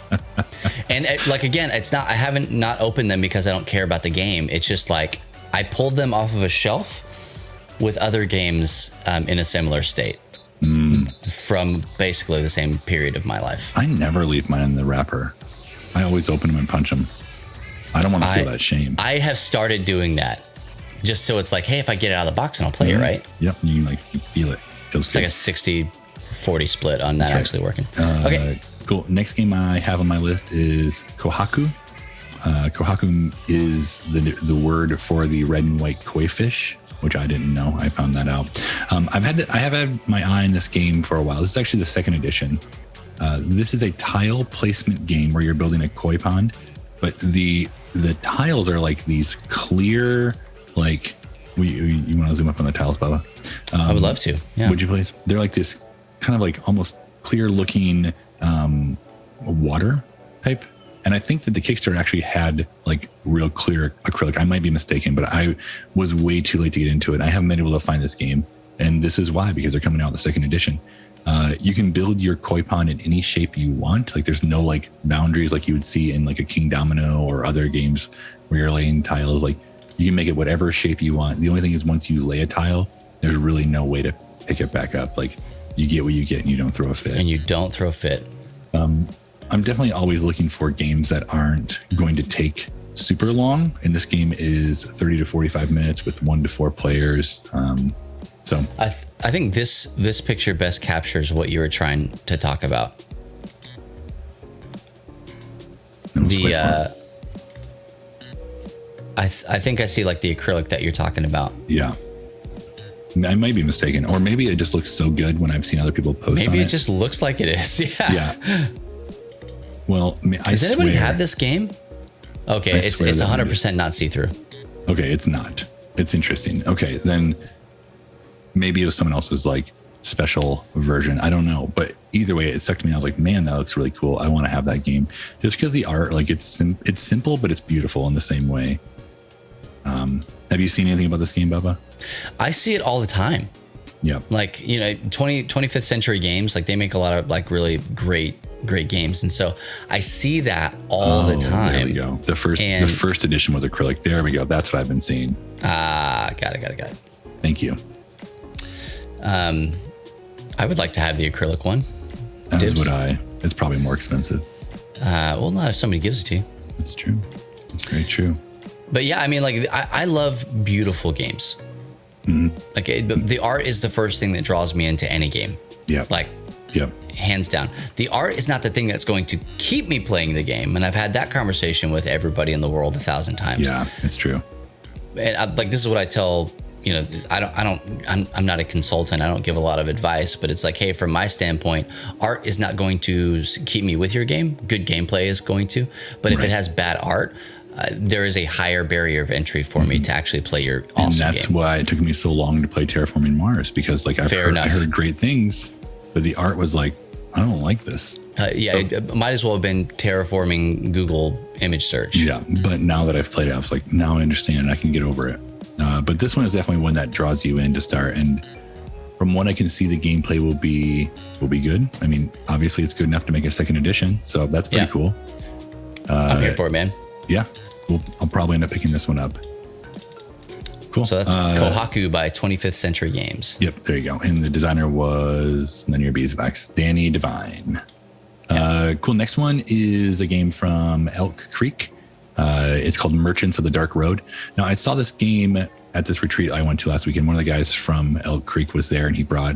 And again, it's not, I haven't not opened them because I don't care about the game. It's just like I pulled them off of a shelf with other games in a similar state from basically the same period of my life. I never leave mine in the wrapper. I always open them and punch them. I don't want to feel that shame. I have started doing that just so it's like, hey, if I get it out of the box and I'll play it, right? Yep. You feel it. Feels it's good. like a 60-40 split on that actually working. Okay. Cool. Next game I have on my list is Kohaku. Kohaku is the word for the red and white koi fish, which I didn't know. I found that out. I have had my eye on this game for a while. This is actually the second edition. This is a tile placement game where you're building a koi pond, but the tiles are like these clear, like you want to zoom up on the tiles, Bubba? I would love to. Yeah. Would you please? They're like this kind of like almost clear looking water type. And I think that the Kickstarter actually had like real clear acrylic. I might be mistaken, but I was way too late to get into it. I haven't been able to find this game. And this is why, because they're coming out with the second edition. You can build your koi pond in any shape you want. Like there's no like boundaries like you would see in like a King Domino or other games where you're laying tiles. Like you can make it whatever shape you want. The only thing is once you lay a tile, there's really no way to pick it back up. Like you get what you get and you don't throw a fit. And you don't throw a fit. I'm definitely always looking for games that aren't going to take super long. And this game is 30 to 45 minutes with 1 to 4 players. So I think this picture best captures what you were trying to talk about. I think I see like the acrylic that you're talking about. Yeah. I might be mistaken, or maybe it just looks so good when I've seen other people post on it. Maybe it just looks like it is. Yeah. Yeah. Well, does anybody have this game? Okay, it's 100% not see-through. Okay, it's not. It's interesting. Okay, then maybe it was someone else's like special version. I don't know, but either way, it sucked me. I was like, man, that looks really cool. I want to have that game just because the art, like it's simple, but it's beautiful in the same way. Have you seen anything about this game, Bubba? I see it all the time. Yeah. Like, 25th century games, like they make a lot of like really great games. And so I see that all the time. There we go. The first edition was acrylic. There we go. That's what I've been seeing. Got it. Thank you. I would like to have the acrylic one. As would I. It's probably more expensive. Well, not if somebody gives it to you. That's true. That's very true. But yeah, I mean, like I love beautiful games. Mm-hmm. Like the art is the first thing that draws me into any game. Yeah. Like, hands down. The art is not the thing that's going to keep me playing the game. And I've had that conversation with everybody in the world 1,000 times. Yeah, it's true. And this is what I tell, I'm not a consultant. I don't give a lot of advice, but it's like, hey, from my standpoint, art is not going to keep me with your game. Good gameplay is going to, but if it has bad art, there is a higher barrier of entry for me to actually play your awesome game. And that's why it took me so long to play Terraforming Mars, because like I heard great things, but the art was like, I don't like this. It might as well have been Terraforming Google image search. Yeah, but now that I've played it, I was like, now I understand and I can get over it. But this one is definitely one that draws you in to start. And from what I can see, the gameplay will be good. I mean, obviously it's good enough to make a second edition, so that's pretty cool. I'm here for it, man. Yeah, I'll probably end up picking this one up. Cool. So that's Kohaku by 25th Century Games. Yep, there you go. And the designer was none of your beeswax, Danny Devine. Cool. Next one is a game from Elk Creek. It's called Merchants of the Dark Road. Now, I saw this game at this retreat I went to last weekend. One of the guys from Elk Creek was there, and he brought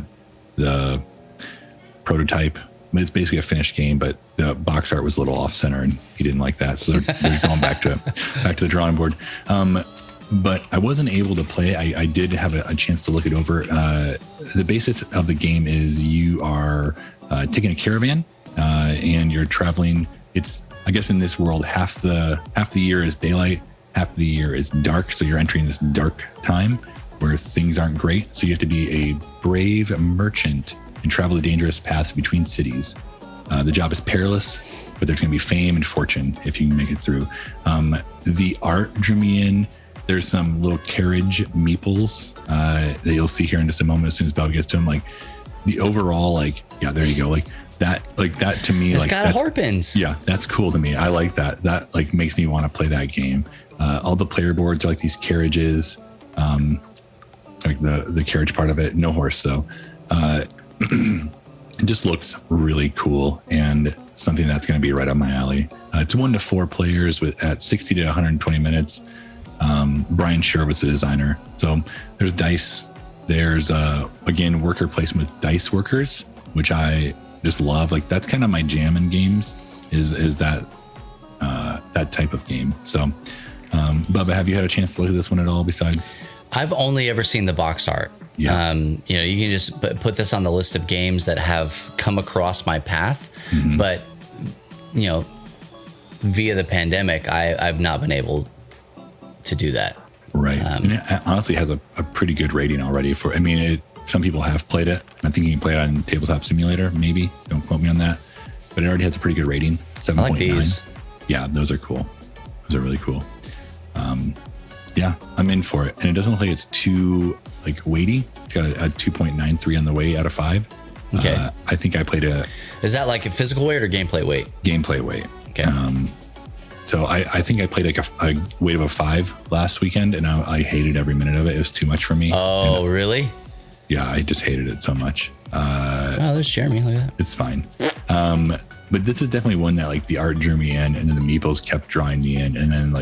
the prototype. It's basically a finished game, but the box art was a little off center, and he didn't like that. So they're going back to the drawing board. But I wasn't able to play. I did have a chance to look it over. The basis of the game is you are taking a caravan and you're traveling. It's, I guess, in this world, half the year is daylight, half the year is dark. So you're entering this dark time where things aren't great. So you have to be a brave merchant and travel the dangerous paths between cities. The job is perilous, but there's going to be fame and fortune if you can make it through. The art drew me in. There's some little carriage meeples that you'll see here in just a moment as soon as Bubba gets to them. Like the overall, like, yeah, there you go. Like that to me, it's like got hairpins. Yeah, that's cool to me. I like that. That like makes me want to play that game. All the player boards are like these carriages, like the carriage part of it. No horse though. It just looks really cool and something that's going to be right up my alley. It's 1 to 4 players at 60 to 120 minutes. Brian Scher was the designer. So there's dice. There's again worker placement with dice workers, which I just love. Like that's kind of my jam in games. Is that type of game. So, Bubba, have you had a chance to look at this one at all? Besides, I've only ever seen the box art. Yeah. You can just put this on the list of games that have come across my path, but via the pandemic, I've not been able to do that. Right. And it honestly has a pretty good rating already some people have played it. I think you can play it on Tabletop Simulator, maybe. Don't quote me on that. But it already has a pretty good rating, 7.9. I like these. Yeah, those are cool. Those are really cool. Yeah, I'm in for it. And it doesn't look like it's too weighty. It's got a 2.93 on the weight out of 5. Okay. I think I played Is that like a physical weight or gameplay weight? Gameplay weight. Okay. So I think I played a weight of a 5 last weekend, and I hated every minute of it. It was too much for me. Oh, really? Yeah, I just hated it so much. Oh, there's Jeremy. Look at that. It's fine. But this is definitely one that the art drew me in, and then the meeples kept drawing me in, and then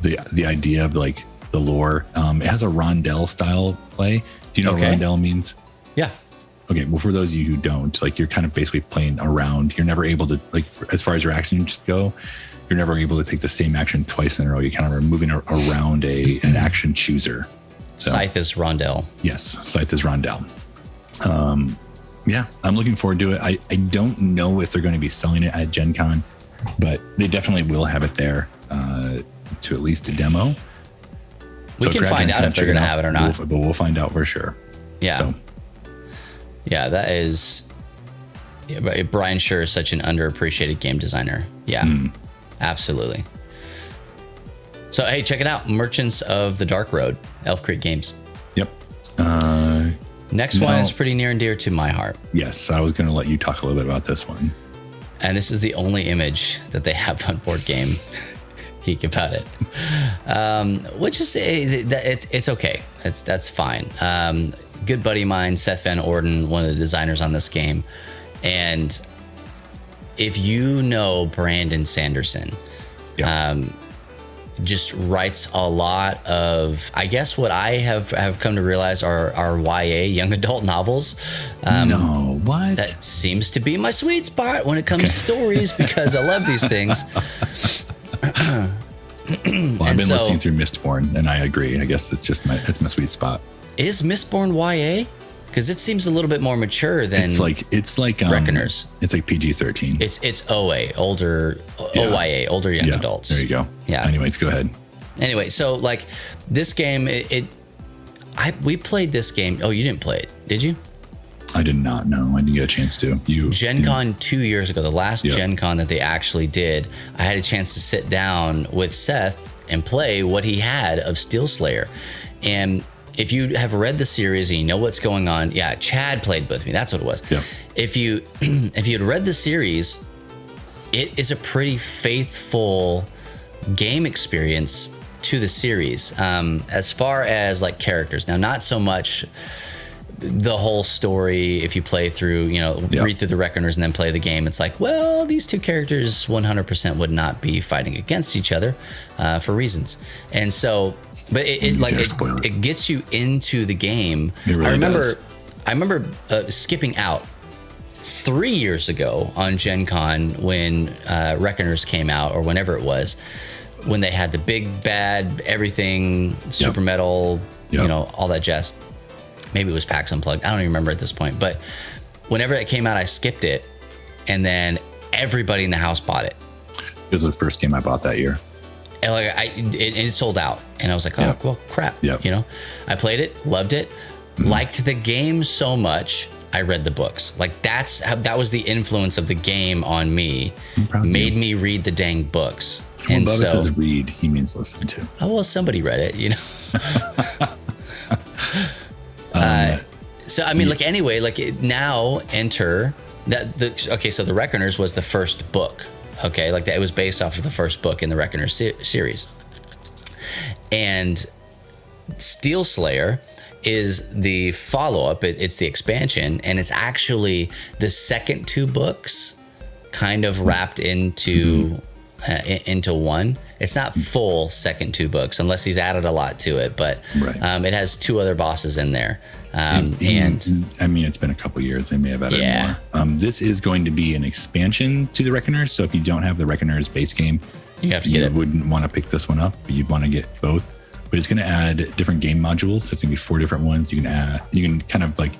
the idea of the lore. It has a rondelle style play. Do you know what rondelle means? Yeah. Okay. Well, for those of you who don't, you're kind of basically playing around. You're never able to as far as your actions go, you're never able to take the same action twice in a row. You kind of are moving around an action chooser. So, Scythe is rondelle. Yes, Scythe is rondelle. Yeah, I'm looking forward to it. I don't know if they're going to be selling it at Gen Con, but they definitely will have it there to at least a demo. We can find out if they're going to have it or not. But we'll find out for sure. Yeah. So. Yeah, that is... Yeah, Brian Scher is such an underappreciated game designer. Yeah, absolutely. So, hey, check it out. Merchants of the Dark Road, Elf Creek Games. Yep. Next one is pretty near and dear to my heart. Yes, I was going to let you talk a little bit about this one. And this is the only image that they have on Board Game Geek about it, which is it's okay. That's fine. Good buddy of mine, Seth Van Orden, one of the designers on this game, and if you know Brandon Sanderson, just writes a lot of, I guess what I have come to realize are YA, young adult novels. No, what? That seems to be my sweet spot when it comes to stories, because I love these things. Well, I've been listening through Mistborn, and I agree. I guess that's my sweet spot. Is Mistborn YA? Because it seems a little bit more mature than it's like Reckoners. It's like PG-13. It's OA, older OYA, older young adults. There you go. Yeah. Anyways, go ahead. Anyway, so this game, we played this game. Oh, you didn't play it, did you? I did not know. I didn't get a chance to. Gen Con 2 years ago, the last Gen Con that they actually did, I had a chance to sit down with Seth and play what he had of Steel Slayer. And if you have read the series and you know what's going on, Chad played with me. That's what it was. Yeah. If you had read the series, it is a pretty faithful game experience to the series. As far as characters, now not so much the whole story. If you play through, read through the Reckoners and then play the game, it's these two characters 100% would not be fighting against each other for reasons. And so, but it gets you into the game. It really does. I remember skipping out 3 years ago on Gen Con when Reckoners came out, or whenever it was, when they had the big bad everything, super metal, all that jazz. Maybe it was PAX Unplugged. I don't even remember at this point. But whenever it came out, I skipped it. And then everybody in the house bought it. It was the first game I bought that year. And it sold out. And I was like, well, crap. Yep. I played it, loved it, liked the game so much. I read the books. Like that was the influence of the game on me. Made me read the dang books. When Bubba says read, he means listen to. Oh, well, somebody read it, you know. So I mean, like anyway, like now enter that so the Reckoners was the first book. Okay, like that, it was based off of the first book in the Reckoners series, and Steel Slayer is the follow-up. It's the expansion, and it's actually the second two books kind of wrapped into one. It's not full second two books unless he's added a lot to it, but it has two other bosses in there. And I mean, it's been a couple years. They may have added more. This is going to be an expansion to the Reckoners. So if you don't have the Reckoners base game, you have to get it. Wouldn't want to pick this one up, but you'd want to get both. But it's going to add different game modules. So it's going to be 4 different ones. You can kind of like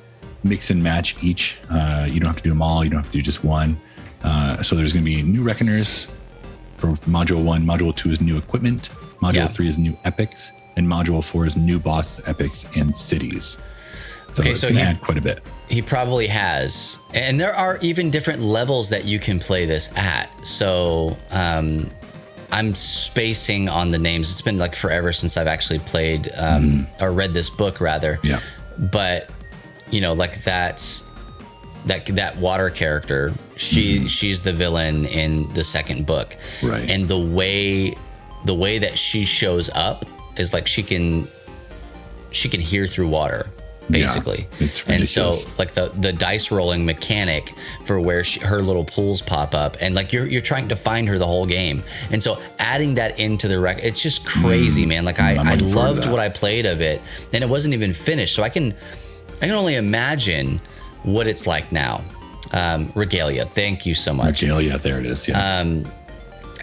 mix and match each. You don't have to do them all. You don't have to do just one. So there's going to be new Reckoners for Module 1. Module 2 is new equipment. Module 3 is new epics. And Module 4 is new boss epics and cities. So it's going to add quite a bit. He probably has. And there are even different levels that you can play this at. So I'm spacing on the names. It's been like forever since I've actually played or read this book rather. Yeah. But, you know, like that water character, she's the villain in the second book. Right. And the way that she shows up is like she can hear through water. Basically. Yeah, it's ridiculous. And so like the dice rolling mechanic for where her little pools pop up, and like you're trying to find her the whole game. And so adding that into the it's just crazy, man. Like I loved what I played of it, and it wasn't even finished. So I can only imagine what it's like now. Regalia, thank you so much. Regalia, there it is. Yeah.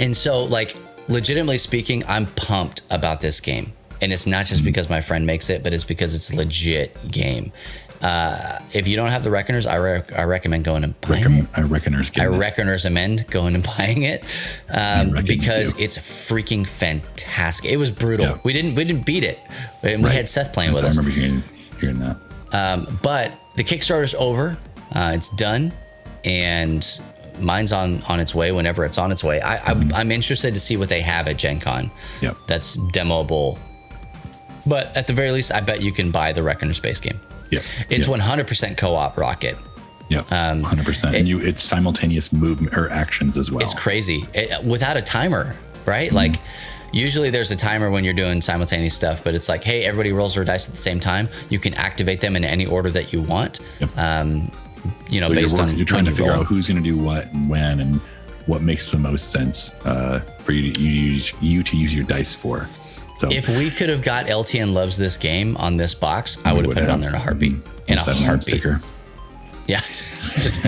And so like legitimately speaking, I'm pumped about this game. And it's not just because my friend makes it, but it's because it's a legit game. If you don't have the Reckoners, I recommend going and buying it. I recommend going and buying it because it's freaking fantastic. It was brutal. Yeah. We didn't beat it, and we had Seth playing with us. I remember hearing that. But the Kickstarter's over. It's done, and mine's on its way whenever it's on its way. I'm interested to see what they have at Gen Con. Yep. That's demoable. But at the very least, I bet you can buy the Reckoner Space game. Yeah, it's 100% co-op Rocket. Yeah, 100%. And it's simultaneous movement or actions as well. It's crazy without a timer, right? Like usually there's a timer when you're doing simultaneous stuff, but it's like, hey, everybody rolls their dice at the same time. You can activate them in any order that you want. Yep. You know, based on you're trying to figure out who's going to do what and when and what makes the most sense for you to use your dice for. So if we could have got LTN Loves This Game on this box, I would have put it on there in a heartbeat. In a heartbeat. Sticker. Yeah. Just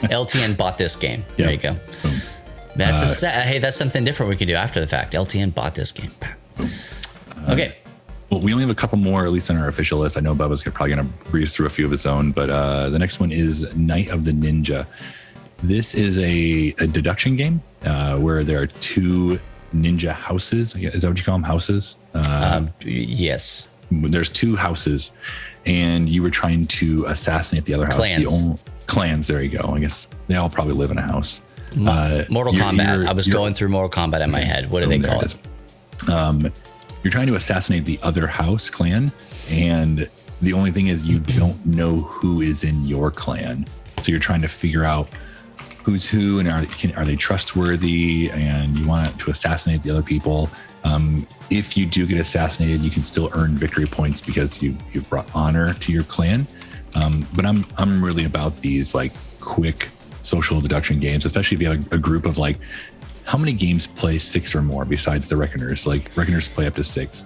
LTN bought this game. Yep. There you go. Boom. That's hey, that's something different we can do after the fact. LTN bought this game. Okay. Well, we only have a couple more, at least on our official list. I know Bubba's probably going to breeze through a few of his own, but the next one is Night of the Ninja. This is a deduction game where there are 2 ninja houses. Is that what you call them? Houses? Yes. There's 2 houses, and you were trying to assassinate the other house. Clans. There you go. I guess they all probably live in a house. Mortal Kombat. I was going through Mortal Kombat in my head. What do they call it? You're trying to assassinate the other house clan, and the only thing is you don't know who is in your clan. So you're trying to figure out who's who and are they trustworthy, and you want to assassinate the other people. If you do get assassinated, you can still earn victory points because you've brought honor to your clan. But I'm really about these like quick social deduction games, especially if you have a group of like, how many games play 6 or more besides the Reckoners? Like Reckoners play up to 6.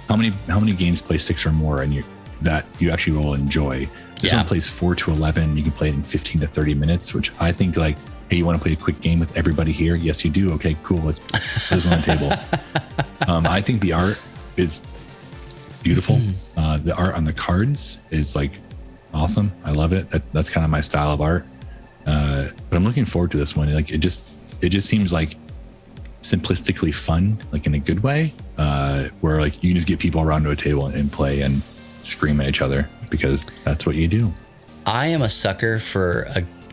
How many games play 6 or more and that you actually will enjoy? This one plays 4 to 11. You can play it in 15 to 30 minutes, which I think like, hey, you want to play a quick game with everybody here? Yes, you do. Okay, cool. Let's put this on the table. I think the art is beautiful. The art on the cards is like awesome. I love it. That's kind of my style of art. But I'm looking forward to this one. Like it just seems like simplistically fun, like in a good way, where like you can just get people around to a table and play. And scream at each other because that's what you do. I am a sucker for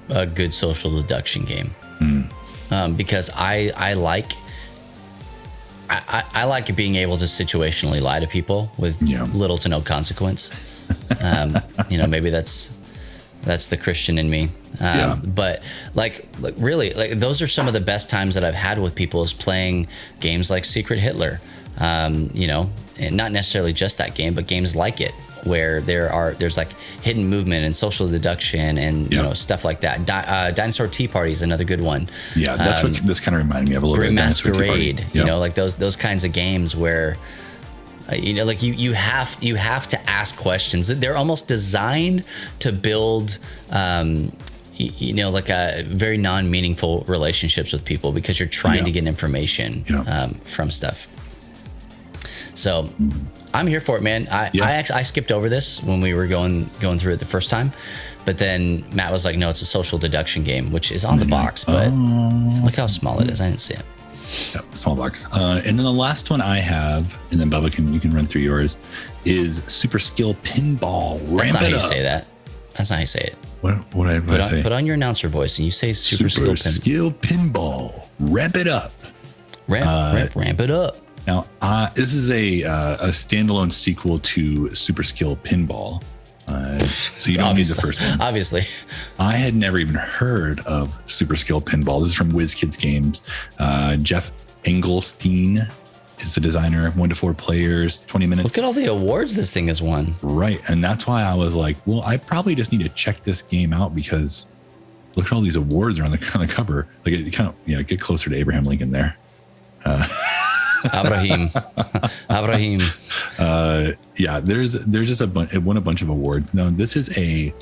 a good social deduction game because I like being able to situationally lie to people with little to no consequence. Maybe that's the Christian in me. But like really, like those are some of the best times that I've had with people is playing games like Secret Hitler. And not necessarily just that game, but games like it, where there's like hidden movement and social deduction and stuff like that. Dinosaur Tea Party is another good one. Yeah, that's what this kind of reminded me of a little bit. Masquerade, like those kinds of games where like you have to ask questions. They're almost designed to build like a very non-meaningful relationships with people because you're trying to get information from stuff. So I'm here for it, man. I skipped over this when we were going through it the first time, but then Matt was like, no, it's a social deduction game, which is on the box, but look how small it is. I didn't see it. Yep, small box. And then the last one I have, and then Bubba you can run through yours, is Super Skill Pinball. That's not how you say that. That's not how you say it. What did I say? Put on your announcer voice and you say Super Skill Pinball. Ramp it up. Ramp it up. Now, this is a standalone sequel to Super Skill Pinball. So you don't need the first one. Obviously. I had never even heard of Super Skill Pinball. This is from WizKids Games. Jeff Engelstein is the designer. 1 to 4 players, 20 minutes. Look at all the awards this thing has won. Right. And that's why I was like, well, I probably just need to check this game out because look at all these awards are on the cover. Like it kind of, get closer to Abraham Lincoln there. Abraham. There's just it won a bunch of awards. No, this is a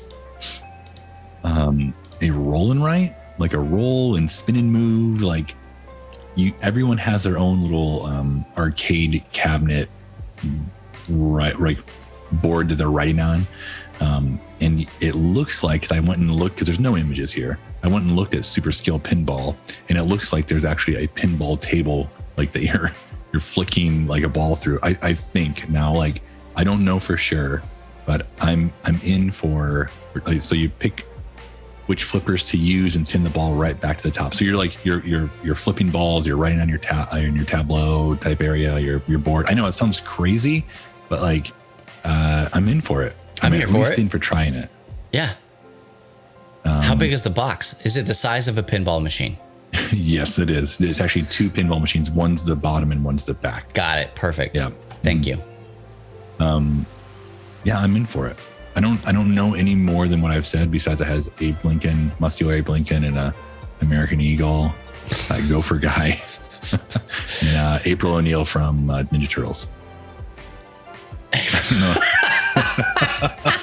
roll and write, like a roll and spin and move. Like everyone has their own little arcade cabinet, right board that they're writing on. And it looks like, 'cause I went and looked, because there's no images here. I went and looked at Super Skill Pinball, and it looks like there's actually a pinball table, like that you're flicking like a ball through. I think now, like I don't know for sure, but I'm in for. So you pick which flippers to use and send the ball right back to the top. So you're like you're flipping balls. You're writing on your tableau type area. Your board. I know it sounds crazy, but like I'm in for it. I'm at least in for trying it. Yeah. How big is the box? Is it the size of a pinball machine? Yes, it is. It's actually 2 pinball machines. One's the bottom and one's the back. Got it. Perfect. Yeah. Thank you. Yeah, I'm in for it. I don't know any more than what I've said besides it has Abe Lincoln, muscular Abe Lincoln, and a American Eagle, a Gopher guy, and April O'Neil from Ninja Turtles.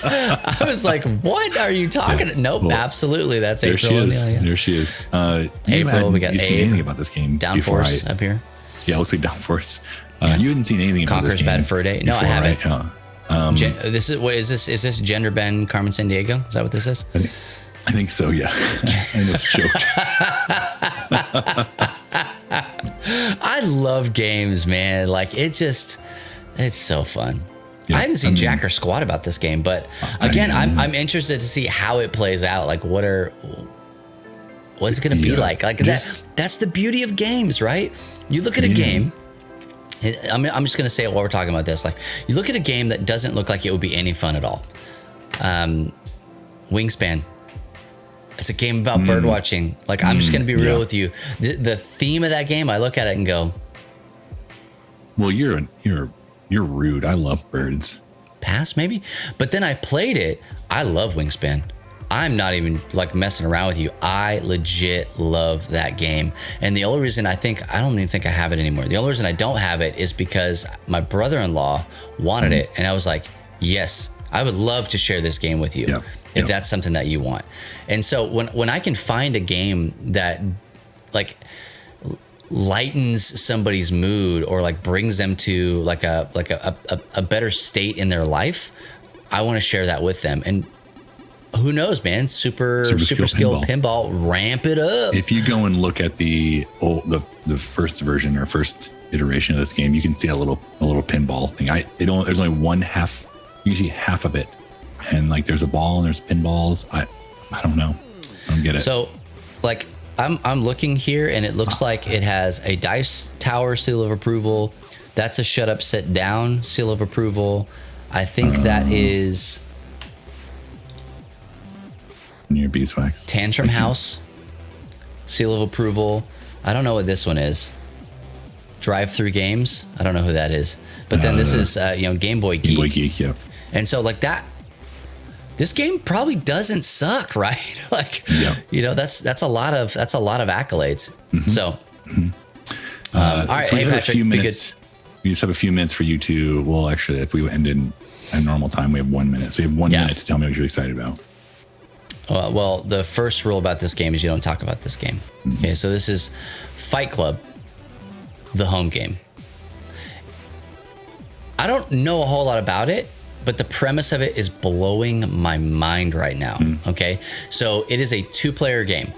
I was like, what are you talking about? Nope, well, absolutely. That's April. There she is. April, we got You've seen anything about this game? Downforce up here. Yeah, it looks like Downforce. You hadn't seen anything about this game. Conquer's Bad Fur Day. No, I haven't. Right? This is what is this? Is this Gender Bend Carmen Sandiego? Is that what this is? I think so. Yeah. I just joked. I love games, man. Like it's so fun. Yeah, I haven't seen jack or squat about this game, but again, I'm interested to see how it plays out. Like what's it going to be like? Like that's the beauty of games, right? You look at a game. I'm just going to say it while we're talking about this. Like you look at a game that doesn't look like it would be any fun at all. Wingspan. It's a game about bird watching. Like I'm just going to be real with you. The theme of that game, I look at it and go, well, you're rude. I love birds. Pass maybe. But then I played it. I love Wingspan. I'm not even like messing around with you. I legit love that game. And the only reason I don't even think I have it anymore. The only reason I don't have it is because my brother-in-law wanted it. And I was like, yes, I would love to share this game with you if that's something that you want. And so when I can find a game that like lightens somebody's mood or like brings them to like a better state in their life, I want to share that with them. And who knows, man? Super skill pinball, ramp it up. If you go and look at the first version or first iteration of this game, you can see a little pinball thing. There's only one half you see half of it, and like there's a ball and there's pinballs. I don't know. I don't get it. So, like, I'm looking here, and it looks like it has a dice tower seal of approval. That's a shut up, sit down seal of approval. I think that is near beeswax. Tantrum House seal of approval. I don't know what this one is. Drive Through Games. I don't know who that is. But then this is Game Boy Geek. Game Boy Geek, yep. And so like that, this game probably doesn't suck, right? Like, yep. That's a lot of accolades. Mm-hmm. So, all right, so hey Patrick, we just have a few minutes for you to. Well, actually, if we ended at normal time, we have 1 minute. So you have 1 minute to tell me what you're excited about. Well, the first rule about this game is you don't talk about this game. Mm-hmm. Okay, so this is Fight Club, the home game. I don't know a whole lot about it, but the premise of it is blowing my mind right now. Okay, so it is a 2-player game,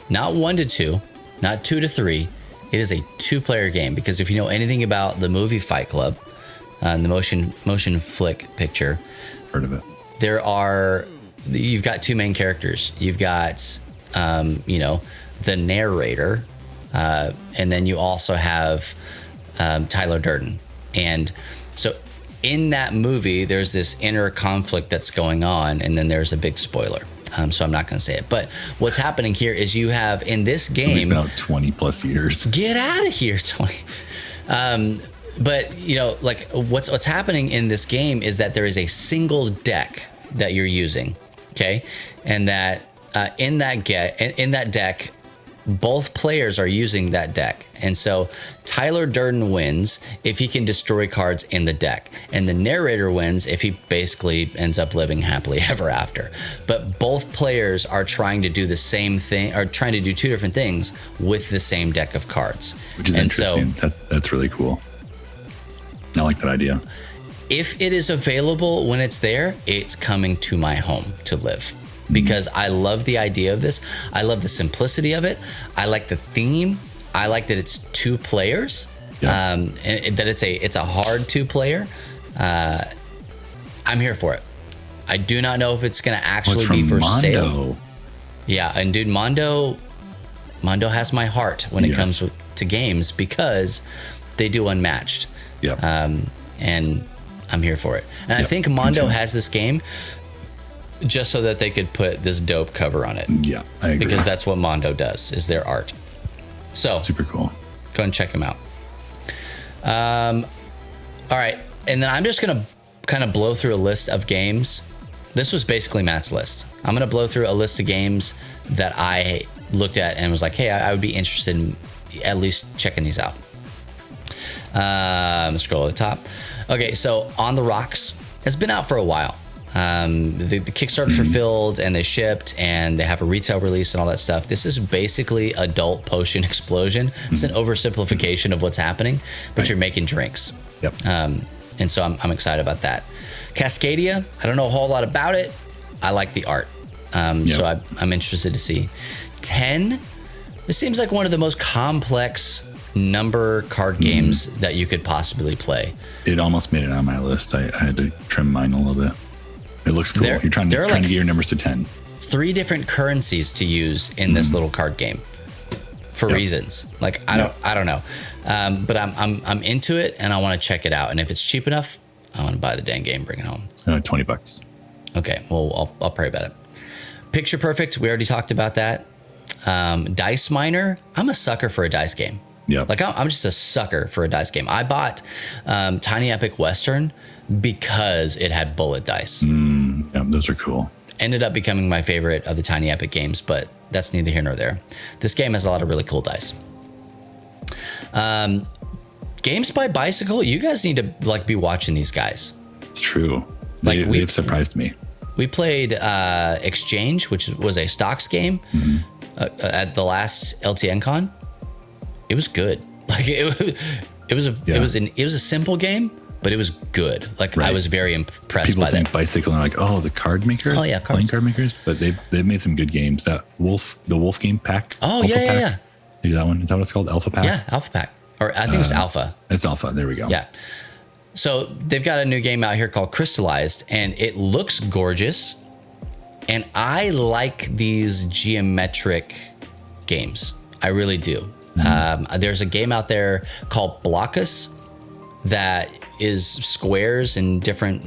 not 1 to 2, not 2 to 3. It is a 2-player game because if you know anything about the movie Fight Club, the motion flick picture, heard of it. You've got 2 main characters. You've got the narrator, and then you also have Tyler Durden. And so in that movie, there's this inner conflict that's going on, and then there's a big spoiler. So I'm not going to say it. But what's happening here is you have in this game... It's been out 20 plus years. Get out of here, 20. But, like what's happening in this game is that there is a single deck that you're using, okay? And that in that deck, both players are using that deck. And so Tyler Durden wins if he can destroy cards in the deck. And the narrator wins if he basically ends up living happily ever after. But both players are trying to do the same thing, or trying to do 2 different things with the same deck of cards. Which is interesting. That's really cool. I like that idea. If it is available when it's there, it's coming to my home to live. Because I love the idea of this. I love the simplicity of it. I like the theme. I like that it's 2 players. Yeah. And that it's a hard 2-player. I'm here for it. I do not know if it's going to actually be for Mondo. Sale. Yeah, and dude, Mondo has my heart when it comes to games because they do Unmatched. Yeah. And I'm here for it. And I think Mondo has this game just so that they could put this dope cover on it. Yeah, I agree. Because that's what Mondo does, is their art. So super cool. Go and check them out. All right. And then I'm just going to kind of blow through a list of games. This was basically Matt's list. I'm going to blow through a list of games that I looked at and was like, hey, I would be interested in at least checking these out. Let's scroll to the top. Okay, so On the Rocks has been out for a while. The Kickstarter fulfilled and they shipped and they have a retail release and all that stuff. This is basically adult potion explosion. It's an oversimplification of what's happening, but you're making drinks. Yep. And so I'm excited about that. Cascadia, I don't know a whole lot about it. I like the art. So I'm interested to see. 10, this seems like one of the most complex number card games that you could possibly play. It almost made it on my list. I had to trim mine a little bit. It looks cool. You're trying to get your numbers to 10. 3 different currencies to use in this little card game for reasons. Like I don't know. But I'm into it and I want to check it out. And if it's cheap enough, I want to buy the dang game, bring it home. $20. Okay. Well, I'll pray about it. Picture Perfect. We already talked about that. Dice Miner. I'm a sucker for a dice game. Yeah. Like I'm just a sucker for a dice game. I bought Tiny Epic Western because it had bullet dice. Yeah, those are cool. Ended up becoming my favorite of the Tiny Epic games, but that's neither here nor there. This game has a lot of really cool dice. Games by Bicycle, you guys need to be watching these guys. It's true. They've surprised me. We played Exchange, which was a stocks game at the last LTN Con. It was good. Like it was a simple game, but it was good. Like I was very impressed by that. People think Bicycle and like, the card makers. Oh yeah, playing card makers. But they've made some good games. That the Wolf game pack. Oh yeah. Maybe that one. Is that what it's called? Alpha Pack. Yeah, Alpha Pack. Or I think it's Alpha. It's Alpha. There we go. Yeah. So they've got a new game out here called Crystallized, and it looks gorgeous. And I like these geometric games. I really do. There's a game out there called Blockus that is squares and different,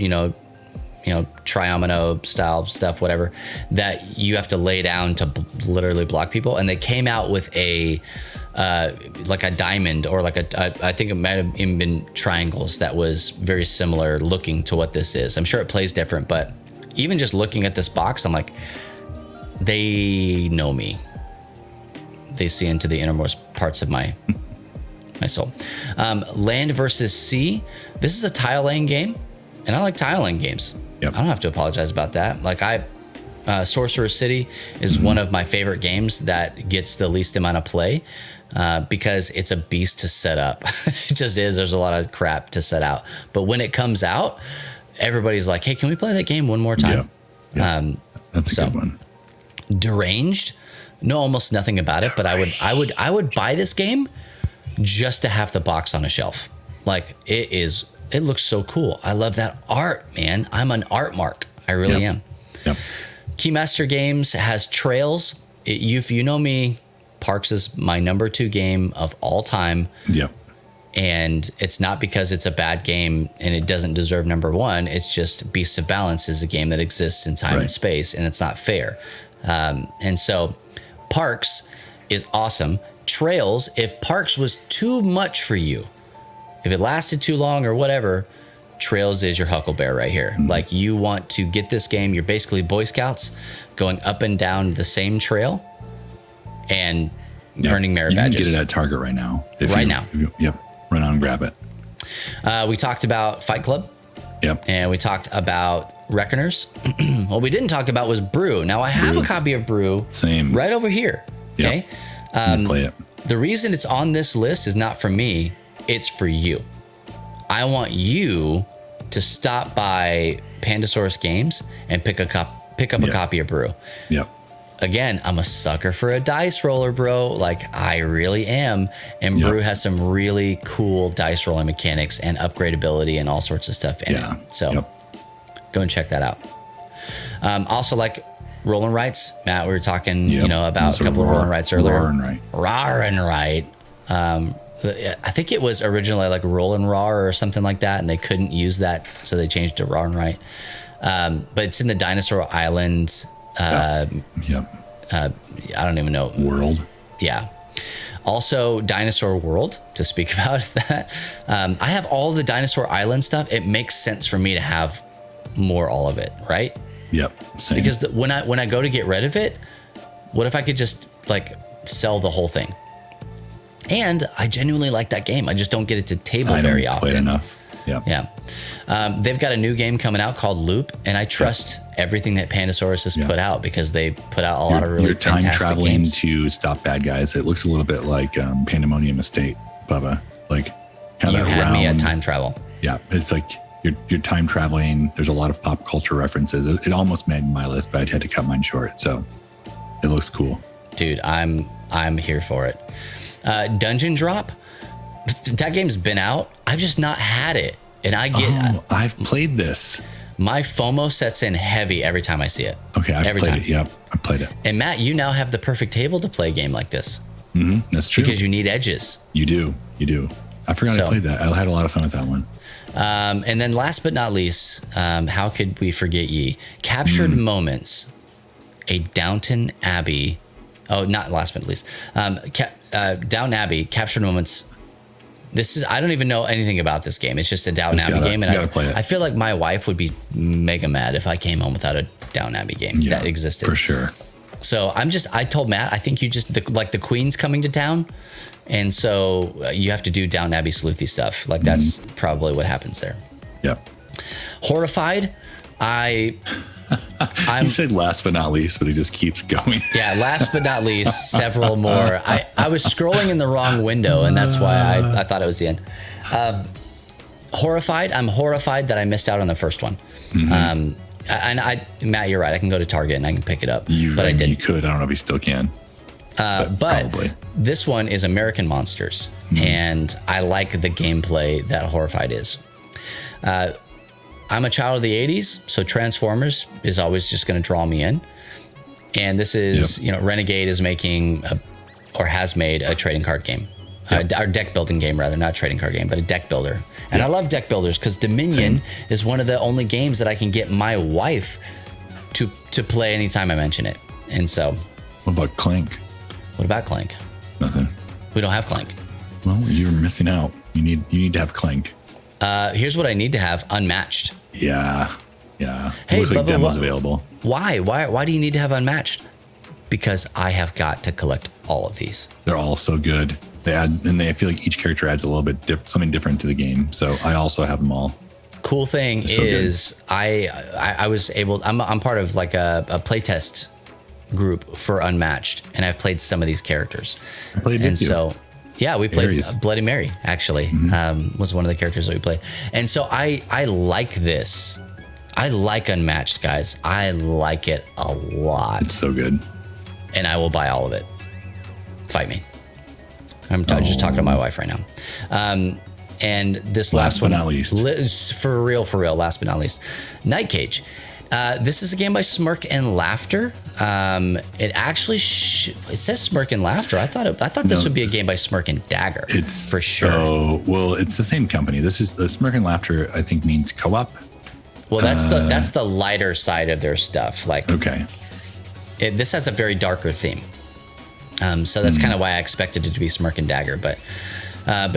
triomino style stuff, whatever, that you have to lay down to literally block people. And they came out with a like a diamond, or like I think it might have even been triangles, that was very similar looking to what this is. I'm sure it plays different, but even just looking at this box, I'm like, they know me. They see into the innermost parts of my soul. Land versus Sea. This is a tile laying game, and I like tile laying games. Yep. I don't have to apologize about that. Like Sorcerer City is one of my favorite games that gets the least amount of play because it's a beast to set up. It just is. There's a lot of crap to set out. But when it comes out, everybody's like, hey, can we play that game one more time? Yeah. That's a good one. Deranged. Know almost nothing about it, but I would buy this game just to have the box on a shelf. Like, it looks so cool. I love that art, man. I'm an art mark. I really am. Yep. Keymaster Games has Trails. If you know me, Parks is my number 2 game of all time. Yep. And it's not because it's a bad game and it doesn't deserve number 1. It's just Beasts of Balance is a game that exists in time and space, and it's not fair. And so Parks is awesome. Trails, if Parks was too much for you, if it lasted too long or whatever, Trails is your Huckleberry right here. Like, you want to get this game, you're basically Boy Scouts going up and down the same trail and earning merit badges. You can get it at Target right now. Yep. Run on and grab it. We talked about Fight Club. Yep. And we talked about Reckoners. What we didn't talk about was Brew. Now, I have a copy of Brew. Same. Right over here. Okay. Play it. The reason it's on this list is not for me. It's for you. I want you to stop by Pandasaurus Games and pick up a copy of Brew. Yep. Again, I'm a sucker for a dice roller, bro. Like, I really am. And Brew has some really cool dice rolling mechanics and upgradability and all sorts of stuff in it. So go and check that out. Also, like roll and writes. Matt, we were talking, about a couple of roll and writes earlier. Rar and write. I think it was originally like Roll and Rar or something like that, and they couldn't use that, so they changed to Rar and Write. But it's in the Dinosaur Island. I don't even know. World. Yeah. Also, Dinosaur World, to speak about that. I have all the Dinosaur Island stuff. It makes sense for me to have all of it, right? Yep. Same. Because when I go to get rid of it, what if I could just like sell the whole thing? And I genuinely like that game. I just don't get it to table very often. Play enough. Yeah. They've got a new game coming out called Loop, and I trust everything that Pandasaurus has put out because they put out a lot of really fantastic time traveling games. To stop bad guys. It looks a little bit like Pandemonium Estate, Bubba. Like you had me at time travel. Yeah, it's like you're time traveling. There's a lot of pop culture references. It almost made my list, but I had to cut mine short. So it looks cool. Dude, I'm here for it. Dungeon Drop. That game's been out. I've just not had it. And I've played this. My FOMO sets in heavy every time I see it. Okay, I've played it. Yep, I played it. And Matt, you now have the perfect table to play a game like this. That's true. Because you need edges. You do. I forgot I played that. I had a lot of fun with that one. And then last but not least, how could we forget ye? Captured Moments, a Downton Abbey. Oh, not last but not least. Downton Abbey, Captured Moments. I don't even know anything about this game. It's just a Downton Abbey game. And I feel like my wife would be mega mad if I came home without a Downton Abbey game that existed. For sure. So I told Matt, I think the Queen's coming to town. And so you have to do Downton Abbey sleuthy stuff. Like that's probably what happens there. Yep. Horrified. He said last but not least, but he just keeps going. Yeah, last but not least, several more. I was scrolling in the wrong window, and that's why I thought it was the end. Horrified. I'm horrified that I missed out on the first one. Matt, you're right. I can go to Target and I can pick it up. But I didn't. You could. I don't know if you still can. But probably. This one is American Monsters, and I like the gameplay that Horrified is. I'm a child of the 80s, so Transformers is always just going to draw me in. And this is, Renegade is making or has made a trading card game. Or deck building game, rather, not a trading card game, but a deck builder. And I love deck builders because Dominion is one of the only games that I can get my wife to play anytime I mention it. And so... What about Clank? What about Clank? Nothing. We don't have Clank. Well, you're missing out. You need to have Clank. Here's what I need to have: Unmatched. Yeah. Hey, looks like Bubba, demos available. Why do you need to have Unmatched? Because I have got to collect all of these. They're all so good. I feel like each character adds a little bit something different to the game. So I also have them all. Cool thing is I was able. I'm part of like a playtest group for Unmatched, and I've played some of these characters. I played with you. So yeah, we played Aries. Bloody Mary. Actually, was one of the characters that we played, and so I like this. I like Unmatched, guys. I like it a lot. It's so good, and I will buy all of it. Fight me. I'm just talking to my wife right now. And this last one, but not least, for real, last but not least, Night Cage. This is a game by Smirk and Laughter. It actually it says Smirk and Laughter. I thought this would be a game by Smirk and Dagger. It's for sure. Oh well, it's the same company. This is the Smirk and Laughter. I think means co-op. Well, that's the lighter side of their stuff. Like okay, this has a very darker theme. So that's kind of why I expected it to be Smirk and Dagger, but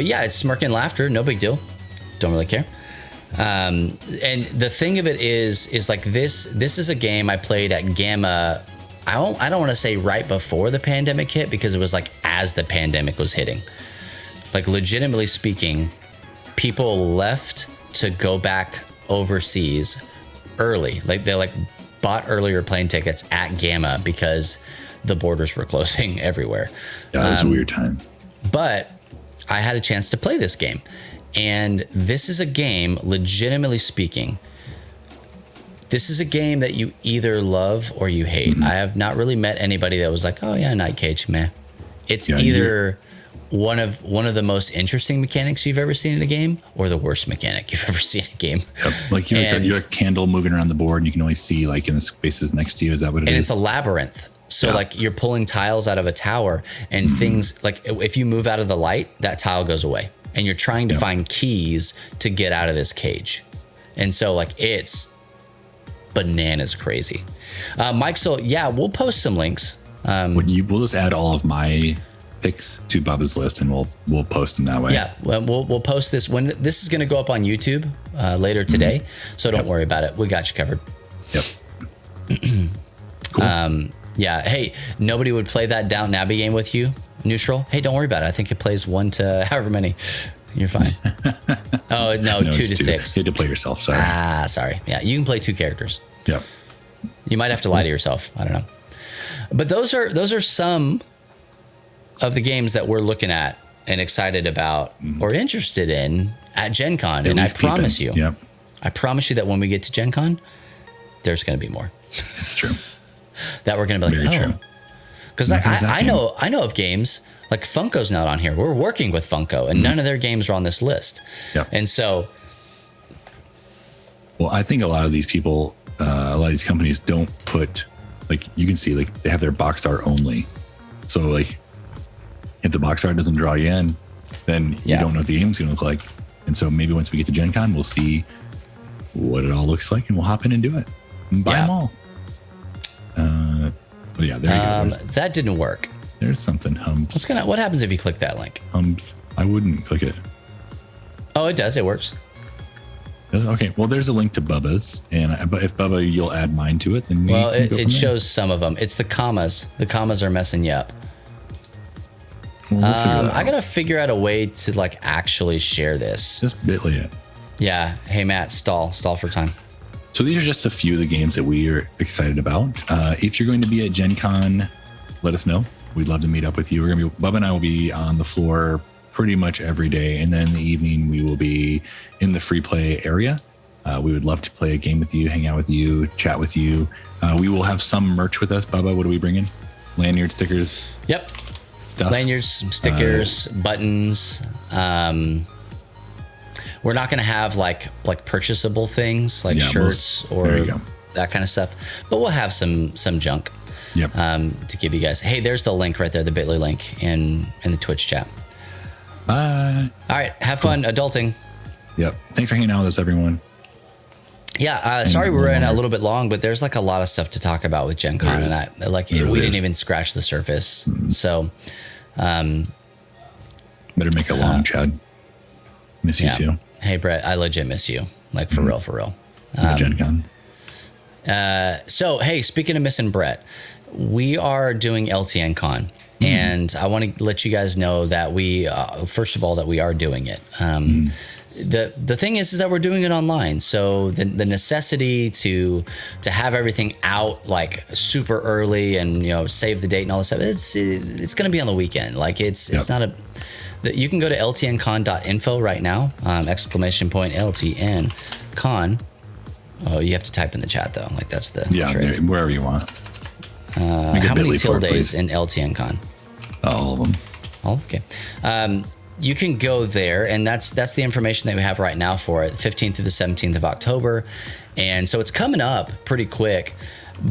yeah, it's Smirk and Laughter. No big deal. Don't really care. And the thing of it is like this is a game I played at Gamma. I don't want to say right before the pandemic hit, because it was like as the pandemic was hitting. Like legitimately speaking, people left to go back overseas early. Like they bought earlier plane tickets at Gamma because the borders were closing everywhere. Yeah, it was a weird time. But I had a chance to play this game. And this is a game, legitimately speaking, this is a game that you either love or you hate. I have not really met anybody that was like, oh yeah, Night Cage, meh. It's either one of the most interesting mechanics you've ever seen in a game, or the worst mechanic you've ever seen in a game. Yep. Like you're a candle moving around the board, and you can only see like in the spaces next to you. Is that what it is? And it's a labyrinth. So like you're pulling tiles out of a tower, and things like if you move out of the light, that tile goes away, and you're trying to find keys to get out of this cage. And so like it's bananas crazy. Mike, so yeah, we'll post some links. We'll just add all of my picks to Bubba's list, and we'll post them that way. Yeah, we'll post this when this is going to go up on YouTube later today. So don't worry about it. We got you covered. Yep. Cool. Yeah. Hey, nobody would play that Downton Abbey game with you, Neutral. Hey, don't worry about it. I think it plays 1 to however many. You're fine. Oh no, 2 to 6. You had to play yourself. Sorry. Sorry. Yeah, you can play 2 characters. Yep. You might have to lie to yourself. I don't know. But those are some of the games that we're looking at and excited about or interested in at Gen Con. And I promise you, I promise you that when we get to Gen Con, there's going to be more. It's true. That we're going to be like, Very true. Because I know of games like Funko's not on here. We're working with Funko, and none of their games are on this list. Yeah. And so, well, I think a lot of these people, a lot of these companies don't put, like you can see, like they have their box art only. So like, if the box art doesn't draw you in, then you don't know what the game's going to look like. And so maybe once we get to Gen Con, we'll see what it all looks like, and we'll hop in and do it and buy them all. Yeah, there you go. That didn't work. There's something. Hums. What happens if you click that link? Hums. I wouldn't click it. Oh, it does. It works. Okay. Well, there's a link to Bubba's, and but if Bubba, you'll add mine to it, then it shows some of them. It's the commas. The commas are messing you up. Well, I gotta figure out a way to like actually share this. Just bitly it. Yeah. Hey Matt, stall for time. So these are just a few of the games that we are excited about. If you're going to be at Gen Con, let us know. We'd love to meet up with you. Bubba and I will be on the floor pretty much every day. And then in the evening, we will be in the free play area. We would love to play a game with you, hang out with you, chat with you. We will have some merch with us. Bubba, what do we bring in? Lanyard, stickers? Yep. Stuff. Lanyards, stickers, buttons. We're not going to have like purchasable things like shirts or that kind of stuff, but we'll have some junk. Yep. To give you guys. Hey, there's the link right there, the Bitly link in the Twitch chat. Bye. All right, have fun adulting. Yep. Thanks for hanging out with us, everyone. Yeah, sorry we're in a little bit long, but there's like a lot of stuff to talk about with Gen Con, and we didn't even scratch the surface. So, better make it long, Chad. Miss you too. Hey, Brett, I legit miss you. Like for real. Gen Con. So, hey, speaking of missing Brett, we are doing LTN Con, and I want to let you guys know that we, first of all, that we are doing it. The thing is that we're doing it online, so the necessity to have everything out like super early and save the date and all this stuff, it's going to be on the weekend. Like it's not you can go to ltncon.info right now, ! LTN Con. Oh, you have to type in the chat though. Like that's the trick. Wherever you want. How many tildes in LTN Con? All of them. Oh, okay. You can go there, and that's the information that we have right now for it, 15th through the 17th of October. And so it's coming up pretty quick.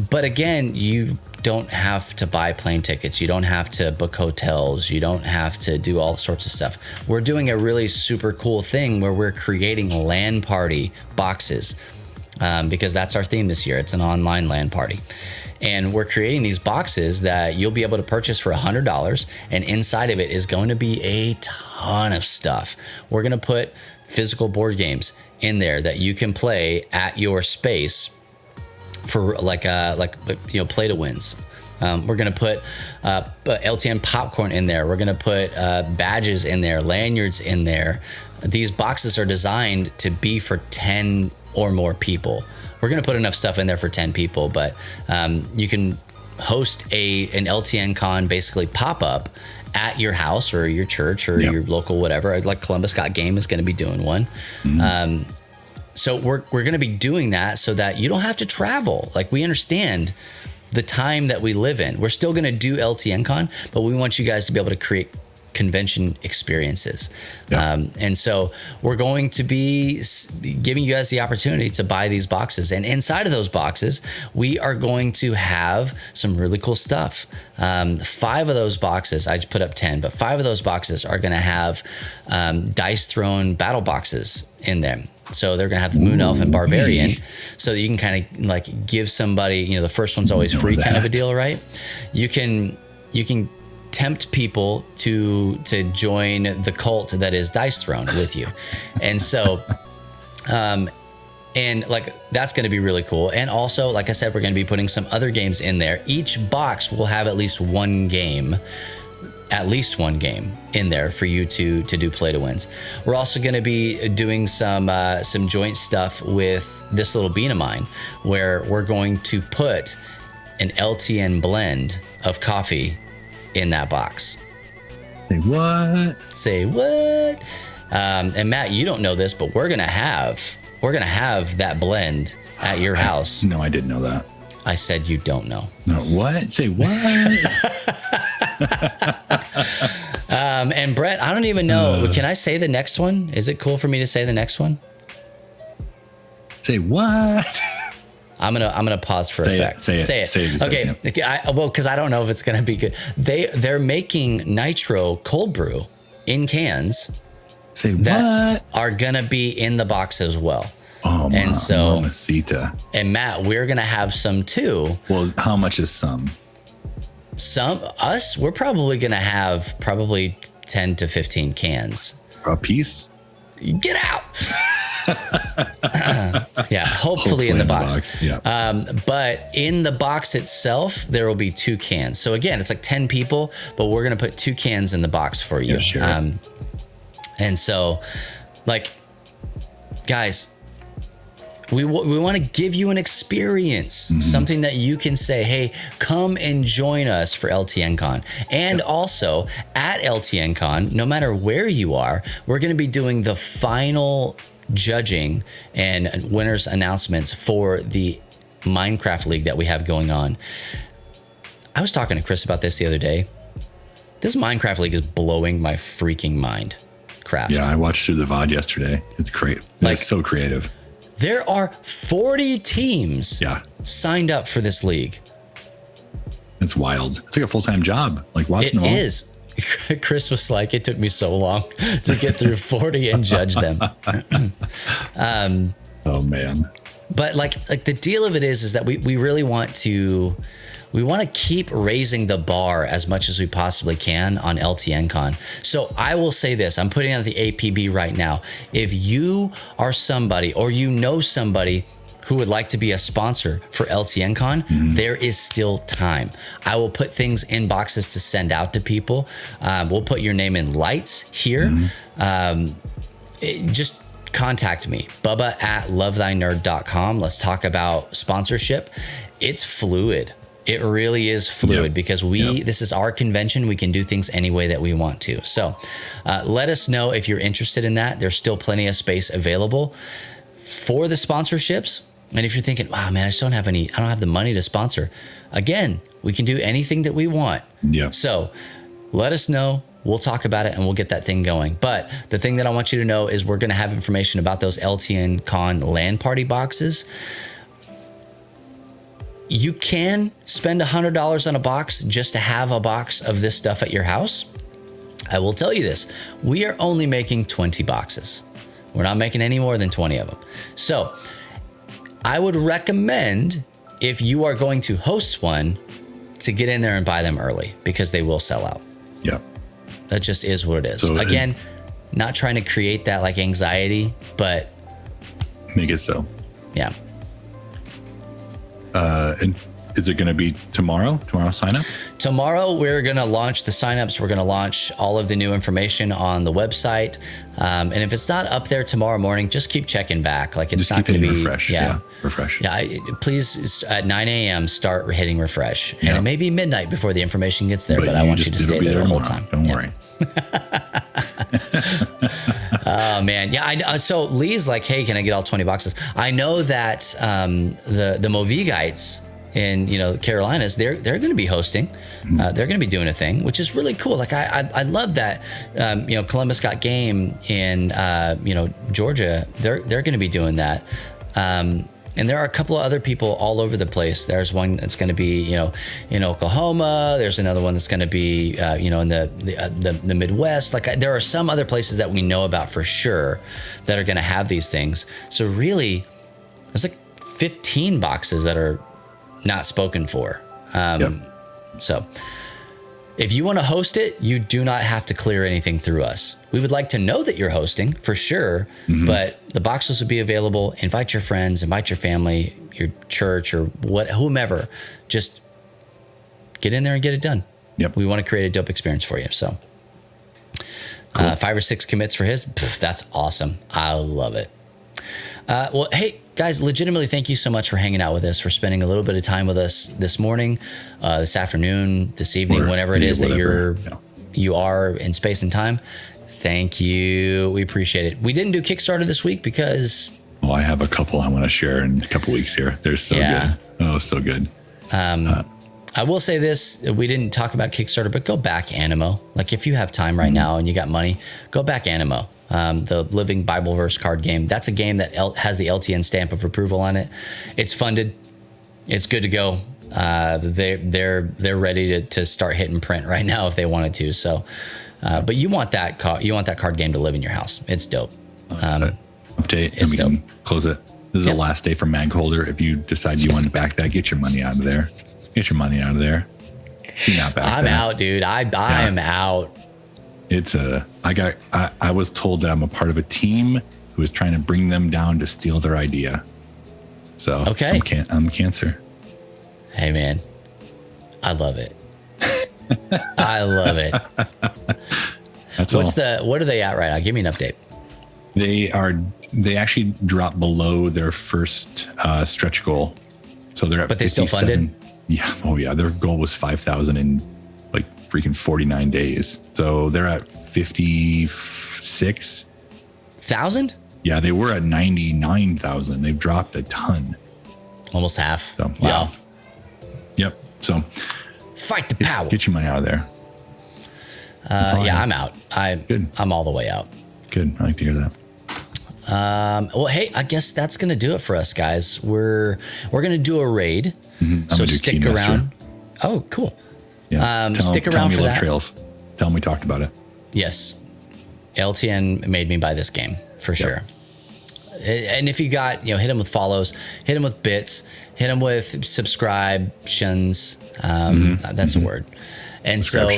But again, you don't have to buy plane tickets. You don't have to book hotels. You don't have to do all sorts of stuff. We're doing a really super cool thing where we're creating Lan Party Boxes, because that's our theme this year. It's an online LAN party. And we're creating these boxes that you'll be able to purchase for $100. And inside of it is going to be a ton of stuff. We're going to put physical board games in there that you can play at your space for play to wins. We're going to put LTN popcorn in there. We're going to put badges in there, lanyards in there. These boxes are designed to be for 10 or more people. We're going to put enough stuff in there for 10 people, but you can host an LTN Con basically pop-up at your house or your church or your local whatever. Like Columbus Got Game is going to be doing one. So we're going to be doing that so that you don't have to travel. Like, we understand the time that we live in. We're still going to do LTN Con, but we want you guys to be able to create convention experiences. And so we're going to be giving you guys the opportunity to buy these boxes. And inside of those boxes, we are going to have some really cool stuff. 5 of those boxes, I just put up 10, but 5 of those boxes are going to have dice thrown battle boxes in them. So they're going to have the Moon Elf and Barbarian, so that you can kind of like give somebody, the first one's always free kind of a deal, right? You can tempt people to join the cult that is Dice Throne with you. And so, and like, that's going to be really cool. And also, like I said, we're going to be putting some other games in there. Each box will have at least one game in there for you to do play to wins. We're also going to be doing some joint stuff with this little bean of mine, where we're going to put an LTN blend of coffee in that box. Say what? And Matt, you don't know this, but we're gonna have that blend at your house. No, I didn't know that. I said you don't know. No, what? Say what? And Brett, I don't even know. Can I say the next one? Is it cool for me to say the next one? Say what? I'm gonna pause for effect. Say it. Okay. Because I don't know if it's gonna be good. They're making nitro cold brew in cans. Say that what? Are gonna be in the box as well. Oh, and so mamacita. And Matt, we're gonna have some too. Well, how much is some? We're probably gonna have 10 to 15 cans. A piece? Get out. Yeah, hopefully in the box. Yeah. But in the box itself, there will be 2 cans. So again, it's like 10 people, but we're gonna put 2 cans in the box for you. Yeah, sure. And so, like, guys, we want to give you an experience, something that you can say, hey, come and join us for LTN Con. And also at LTN Con, no matter where you are, we're going to be doing the final judging and winners announcements for the Minecraft League that we have going on. I was talking to Chris about this the other day. This Minecraft League is blowing my freaking mind. craft. Yeah, I watched through the VOD yesterday. It's great. It's so creative. There are 40 teams signed up for this league. It's wild. It's like a full-time job. Like watching them all. It is. Chris was like, it took me so long to get through 40 and judge them. Oh man. But like the deal of it is that we really want to keep raising the bar as much as we possibly can on LTNCon. So I will say this, I'm putting out the APB right now. If you are somebody or you know somebody who would like to be a sponsor for LTNCon, there is still time. I will put things in boxes to send out to people. We'll put your name in lights here. Just contact me, bubba@lovethynerd.com. Let's talk about sponsorship. It's fluid. It really is fluid because this is our convention. We can do things any way that we want to. So let us know if you're interested in that. There's still plenty of space available for the sponsorships. And if you're thinking, wow, man, I don't have the money to sponsor. Again, we can do anything that we want. Yeah. So let us know. We'll talk about it and we'll get that thing going. But the thing that I want you to know is we're going to have information about those LTNCon Lan Party boxes. You can spend $100 on a box just to have a box of this stuff at your house. I will tell you this. We are only making 20 boxes. We're not making any more than 20 of them. So I would recommend, if you are going to host one, to get in there and buy them early because they will sell out. Yeah. That just is what it is. So, again, not trying to create that like anxiety, but make it so. Yeah. And is it going to be tomorrow sign up? Tomorrow, we're going to launch the signups. We're going to launch all of the new information on the website. And if it's not up there tomorrow morning, just keep checking back. Like it's just not going to be refresh. Yeah. Refresh. Yeah. Please at 9 a.m. start hitting refresh. And it may be midnight before the information gets there, but I want you to stay there the whole time. Don't worry. Oh man. Yeah. So Lee's like, hey, can I get all 20 boxes? I know that the Movigites in Carolinas, they're going to be hosting. They're going to be doing a thing, which is really cool. Like I love that. Columbus Got Game in Georgia. They're going to be doing that. And there are a couple of other people all over the place. There's one that's going to be in Oklahoma. There's another one that's going to be in the Midwest. Like there are some other places that we know about for sure that are going to have these things. So really, there's like 15 boxes that are not spoken for. So if you want to host it, you do not have to clear anything through us. We would like to know that you're hosting for sure, but the boxes will be available. Invite your friends, invite your family, your church, or whomever. Just get in there and get it done. Yep. We want to create a dope experience for you. So cool. 5 or 6 commits for his. That's awesome. I love it. Well, hey, guys, legitimately, thank you so much for hanging out with us, for spending a little bit of time with us this morning, this afternoon, this evening, whenever it is that you are in space and time. Thank you. We appreciate it. We didn't do Kickstarter this week because... Oh, I have a couple I want to share in a couple weeks here. They're so good. Oh, so good. I will say this. We didn't talk about Kickstarter, but go back Animo. Like if you have time right now and you got money, go back Animo. The Living Bible Verse card game. That's a game that has the LTN stamp of approval on it. It's funded. It's good to go. They're ready to start hitting print right now if they wanted to. So, but you want that card game to live in your house. It's dope. Update, and we can close it. This is the last day for Mag Holder. If you decide you want to back that, get your money out of there. Get your money out of there. You're not back I'm out, dude. I am out. It's I was told that I'm a part of a team who is trying to bring them down to steal their idea. So okay, I'm Cancer. Hey man, I love it. I love it. What are they at right now? Give me an update. They actually dropped below their first stretch goal. So they're at, but they still funded? Yeah. Oh yeah. Their goal was 5,000 in like freaking 49 days. So they're at 56,000. Yeah. They were at 99,000. They've dropped a ton. Almost half. So, wow. Yeah. Yep. So fight the power. Get your money out of there. Yeah, I'm out. I'm all the way out. good. I like to hear that. Well, hey, I guess that's gonna do it for us, guys. We're gonna do a raid, so stick around. Oh, cool. Yeah. Stick around for that. Trails. Tell them we talked about it. Yes, LTN made me buy this game for sure. And if you got, hit them with follows, hit them with bits, hit them with subscriptions. That's a word. And so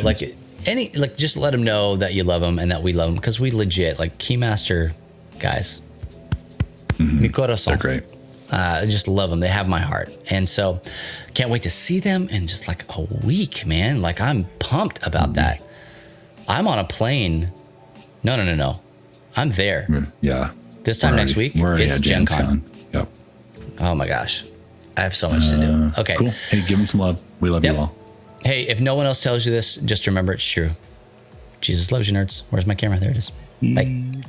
just let them know that you love them and that we love them, because we legit Keymaster guys. Mi corazón. They're great. I just love them. They have my heart. And so can't wait to see them in just a week, man. I'm pumped about that. I'm on a plane. No. I'm there. Yeah. This time next week, it's Gen Con. Yep. Oh my gosh. I have so much to do. Okay. Cool. Hey, give them some love. We love you all. Hey, if no one else tells you this, just remember it's true. Jesus loves you, nerds. Where's my camera? There it is. Bye.